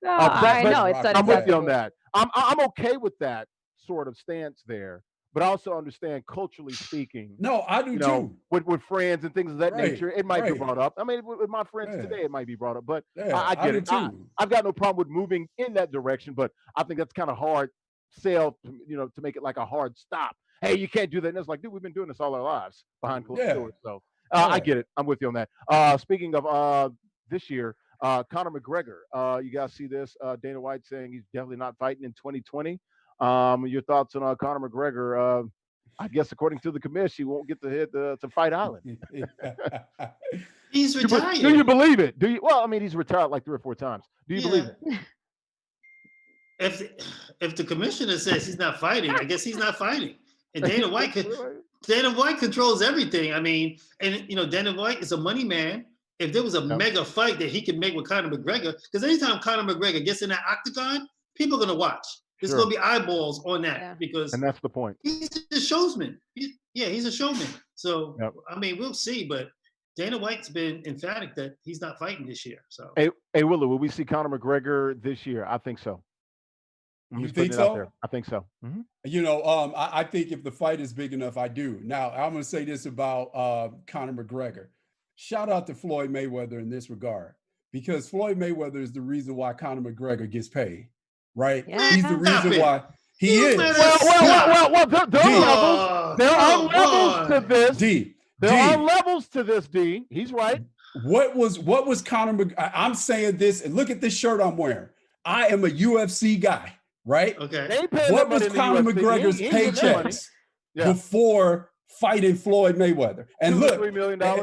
I know it's
I'm with you on
unacceptable.
that. I'm okay with that sort of stance there, but I also understand culturally speaking.
No, I do too.
With friends and things of that
Right,
nature, it might be
right.
brought up. I mean, with my friends
Yeah.
today, it might be brought up, but
Yeah,
I get
do
it.
too.
I've got no problem with moving in that direction, but I think that's kind of hard sell, to make it like a hard stop. Hey, you can't do that. And it's like, dude, we've been doing this all our lives behind closed
Yeah.
doors. So
Yeah.
I get it. I'm with you on that. Speaking of this year, Conor McGregor. You guys see this? Dana White saying he's definitely not fighting in 2020. Your thoughts on Conor McGregor? I guess according to the commission, he won't get to hit to Fight Island.
He's retired.
Do you believe it? Do you? Well, I mean, he's retired like 3 or 4 times. Do you believe it?
If the commissioner says he's not fighting, I guess he's not fighting. And Dana White controls everything. I mean, and Dana White is a money man. If there was a mega fight that he could make with Conor McGregor, because anytime Conor McGregor gets in that octagon, people are gonna watch. There's gonna be eyeballs on that because,
and that's the point.
He's a showman. He's a showman. So I mean, we'll see. But Dana White's been emphatic that he's not fighting this year. So
hey Willow, will we see Conor McGregor this year? I think so.
You think so?
I think so. Mm-hmm.
I think if the fight is big enough, I do. Now, I'm going to say this about Conor McGregor. Shout out to Floyd Mayweather in this regard, because Floyd Mayweather is the reason why Conor McGregor gets paid, right?
Yeah.
He's the reason why he is.
Well, there are levels to this.
D.
There are levels to this, D. He's right.
What was Conor McGregor? I'm saying this, and look at this shirt I'm wearing. I am a UFC guy. Right?
Okay.
What was Conor McGregor's paychecks before fighting Floyd Mayweather? And look,
$3 million,
and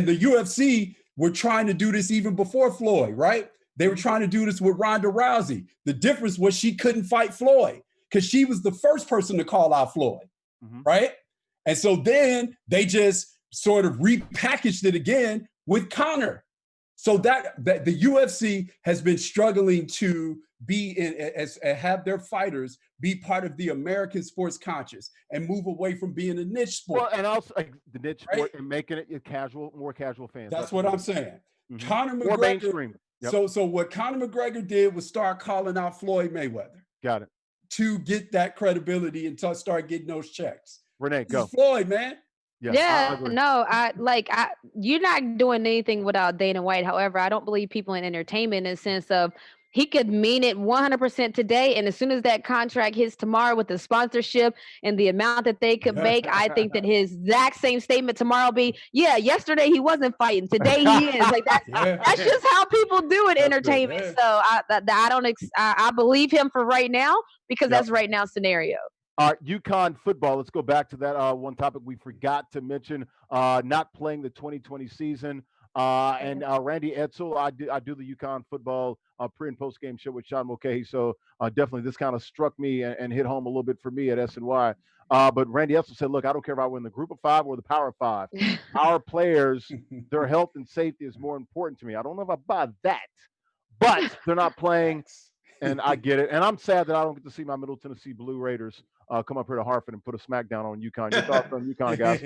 the UFC were trying to do this even before Floyd, right? They were trying to do this with Ronda Rousey. The difference was she couldn't fight Floyd because she was the first person to call out Floyd, right? And so then they just sort of repackaged it again with Conor. So that the UFC has been struggling to be have their fighters be part of the American sports conscious and move away from being a niche sport.
Well, and also the niche sport and making it more casual fans.
That's what I'm saying.
Mm-hmm.
Conor McGregor.
More mainstream. Yep.
So what Conor McGregor did was start calling out Floyd Mayweather.
Got it.
To get that credibility and to start getting those checks.
Renee, go.
Floyd, man.
You're not doing anything without Dana White. However, I don't believe people in entertainment in the sense of he could mean it 100% today. And as soon as that contract hits tomorrow with the sponsorship and the amount that they could make, I think that his exact same statement tomorrow will be, yesterday he wasn't fighting. Today he is. Like that's just how people do it in entertainment. So I believe him for right now because that's right now scenario.
UConn football. Let's go back to that one topic we forgot to mention. Not playing the 2020 season. And Randy Edsel, I do the UConn football pre and post game show with Sean Mulcahy. So definitely this kind of struck me and hit home a little bit for me at SNY. But Randy Edsel said, look, I don't care if I win the group of 5 or the power of 5. Our players, their health and safety is more important to me. I don't know if I buy that, but they're not playing. And I get it. And I'm sad that I don't get to see my Middle Tennessee Blue Raiders come up here to Hartford and put a smackdown on UConn. Your thoughts on UConn, guys?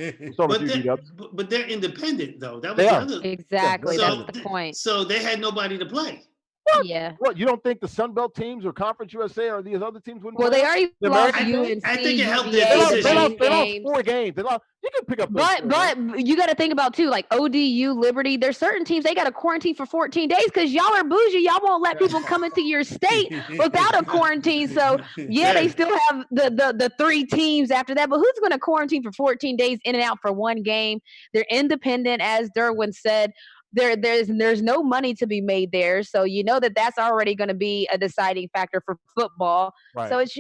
But they're independent, though. That was
the
other.
Exactly. That's the point.
So they had nobody to play.
Yeah.
What, you don't think the Sun Belt teams or Conference USA or these other teams wouldn't?
Well, they already lost UNC.
I think it helped
They
their
lost
position.
4 games. You can pick up those
but you got to think about too, like ODU, Liberty. There's certain teams they got to quarantine for 14 days because y'all are bougie. Y'all won't let people come into your state without a quarantine. So they still have the 3 teams after that. But who's going to quarantine for 14 days in and out for one game? They're independent, as Derwin said. There's no money to be made there, so you know that's already going to be a deciding factor for football. Right. So it's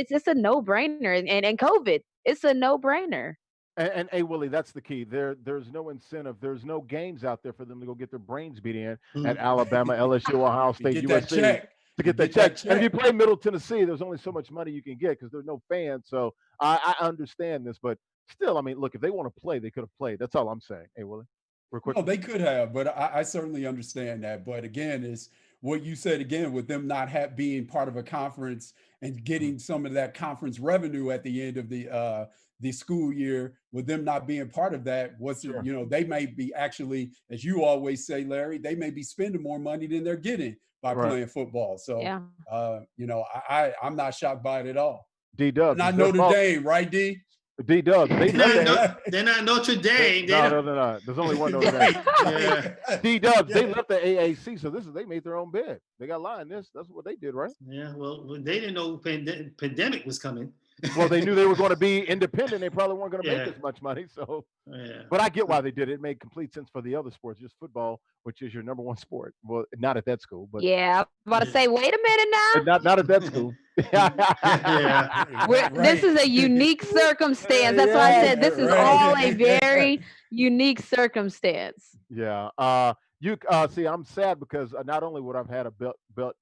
just a no-brainer, and COVID, it's a no-brainer.
And hey, Willie, that's the key. There's no incentive. There's no games out there for them to go get their brains beat in at Alabama, LSU, Ohio State,
Get that
USC
check.
to get that check. And if you play Middle Tennessee, there's only so much money you can get because there's no fans. So I understand this, but still, I mean, look, if they want to play, they could have played. That's all I'm saying. Hey, Willie, real quick.
No, they could have, but I certainly understand that. But again, it's what you said again with them not being part of a conference and getting some of that conference revenue at the end of the school year, with them not being part of that,
Sure.
you know, they may be actually, as you always say, Larry, they may be spending more money than they're getting by playing football. So, you know, I'm not shocked by it at all.
D-Dubs.
Not Notre Dame, right, D?
D-Dubs.
They're not Notre Dame.
No. There's only one Notre Dame. D-Dubs. They left the AAC, so they made their own bed. They got lie in this. That's what they did, right?
Yeah. Well, they didn't know pandemic was coming.
Well, they knew they were going to be independent. They probably weren't going to make as much money. So, but I get why they did it. It made complete sense for the other sports, just football, which is your number one sport. Well, not at that school, but
I'm about to say, wait a minute now.
Not at that school.
This is a unique circumstance. That's why I said this is all a very unique circumstance.
Yeah. You see, I'm sad because not only would I've had a bet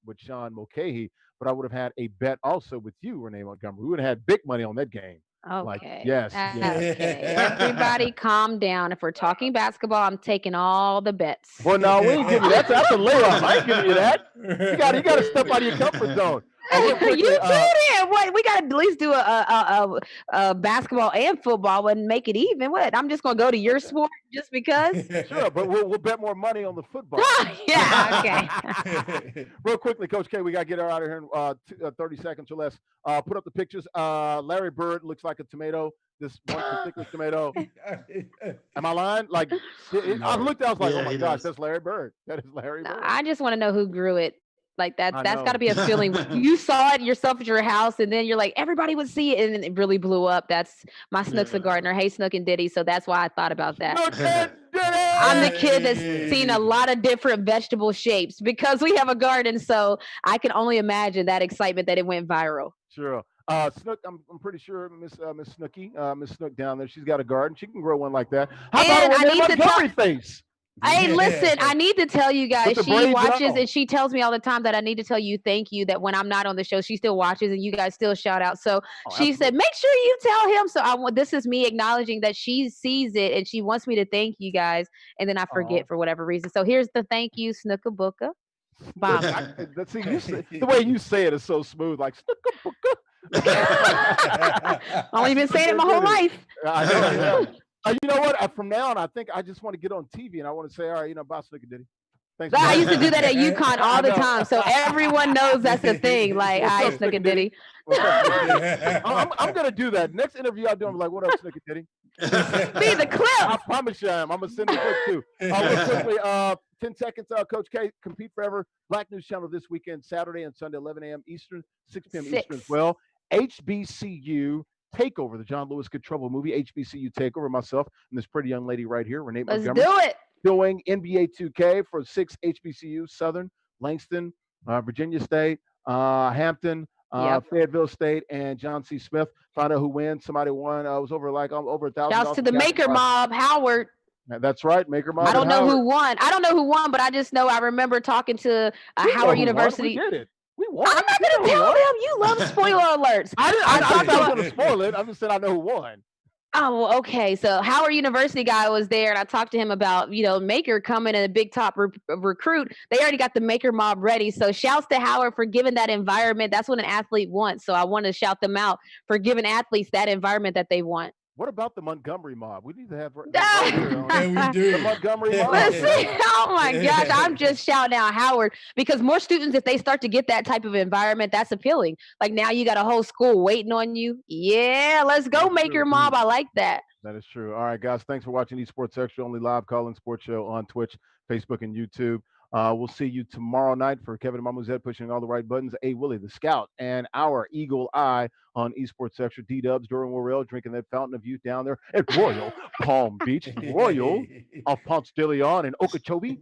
with Sean Mulcahy, but I would have had a bet also with you, Renee Montgomery. We would have had big money on that game.
Okay.
Yes.
Okay. Everybody calm down. If we're talking basketball, I'm taking all the bets.
Well, no, we ain't giving you that. That's a layup. I ain't giving you that. You got to step out of your comfort zone.
You do that. What? We got to at least do a basketball and football and make it even. What? I'm just going to go to your sport just because?
Sure, but we'll bet more money on the football.
Yeah, okay.
Real quickly, Coach K, we got to get her out of here in 30 seconds or less. Put up the pictures. Larry Bird looks like a tomato. This one particular tomato. Am I lying? Like, I looked out, I was like, oh my gosh, that's Larry Bird. That is Larry Bird.
I just want to know who grew it. Like that's got to be a feeling. You saw it yourself at your house, and then you're like, everybody would see it, and then it really blew up. That's my Snook's a gardener. Hey, Snook and Diddy. So that's why I thought about that. I'm the kid that's seen a lot of different vegetable shapes because we have a garden. So I can only imagine that excitement that it went viral.
Sure. Snook, I'm pretty sure Miss Snooky, Miss Snook down there, she's got a garden. She can grow one like that. How about a Montgomery face?
Hey, listen, I need to tell you guys, she watches and she tells me all the time that I need to tell you thank you, that when I'm not on the show, she still watches and you guys still shout out. So she said, make sure you tell him. So this is me acknowledging that she sees it and she wants me to thank you guys. And then I forget for whatever reason. So here's the thank you, Snooka Booka.
See, the way you say it is so smooth, like Snooka Booka.
I've only been saying it my whole life.
I know. You know what? From now on, I think I just want to get on TV and I want to say, all right, bye, Snooki Diddy. Thanks.
I used to do that at UConn all the time, so everyone knows that's the thing. Like, I Snooki Diddy.
I'm gonna do that. Next interview I do, I'm like, what up, Snooki Diddy?
Be the clip.
I promise you I am. I'm gonna send the clip too. Real quickly, 10 seconds. Coach K, Compete Forever, Black News Channel this weekend, Saturday and Sunday, 11 a.m. Eastern, 6 p.m. Eastern as well. HBCU Takeover, the John Lewis Good Trouble movie, HBCU Takeover, myself and this pretty young lady right here, Renee Montgomery.
Let's do it.
Doing NBA 2K for 6 HBCUs, Southern, Langston, Virginia State, Hampton, Fayetteville State, and John C. Smith. Find out who wins. Somebody won. It was over 1,000.
Shouts to the Maker Mob, Howard.
That's right, Maker Mob.
I don't know who won, but I just know I remember talking to Howard University.
We did it. We won.
I'm not going to tell them. You love spoiler alerts.
I was going to spoil it. I just said I know who won.
Oh, okay. So Howard University guy was there, and I talked to him about, Maker coming in a big top recruit. They already got the Maker Mob ready. So shouts to Howard for giving that environment. That's what an athlete wants. So I want to shout them out for giving athletes that environment that they want.
What about the Montgomery Mob? We need to have
we do.
The Montgomery Mob.
Listen, oh my gosh, I'm just shouting out Howard because more students, if they start to get that type of environment, that's appealing. Like now you got a whole school waiting on you. Yeah, let's go Maker Mob. I like that.
That is true. All right, guys, thanks for watching esportsXTRA, only live call-in sports show on Twitch, Facebook, and YouTube. We'll see you tomorrow night for Kevin Mamuzet pushing all the right buttons. A. Willie, the scout, and our eagle eye on esportsXTRA. D-Dubs, Duran Worrell, drinking that fountain of youth down there at Royal Palm Beach. Royal of Ponce de Leon and Okeechobee.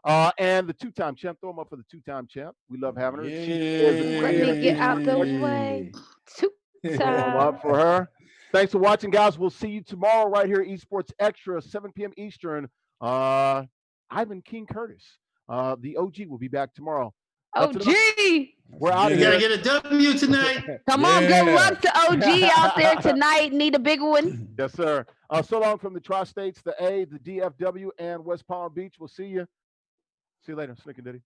And the two-time champ. Throw him up for the two-time champ. We love having her.
Let me get out the way.
Throw him up for her. Thanks for watching, guys. We'll see you tomorrow right here at Esports Extra, 7 p.m. Eastern. Ivan King Curtis, the OG, will be back tomorrow.
OG.
We're out of
You
here.
gotta get a W tonight.
Come on, good luck to OG out there tonight. Need a big one.
Yes, sir. So long from the Tri-States, the A, the DFW, and West Palm Beach. We'll see you. See you later, Snick and Diddy.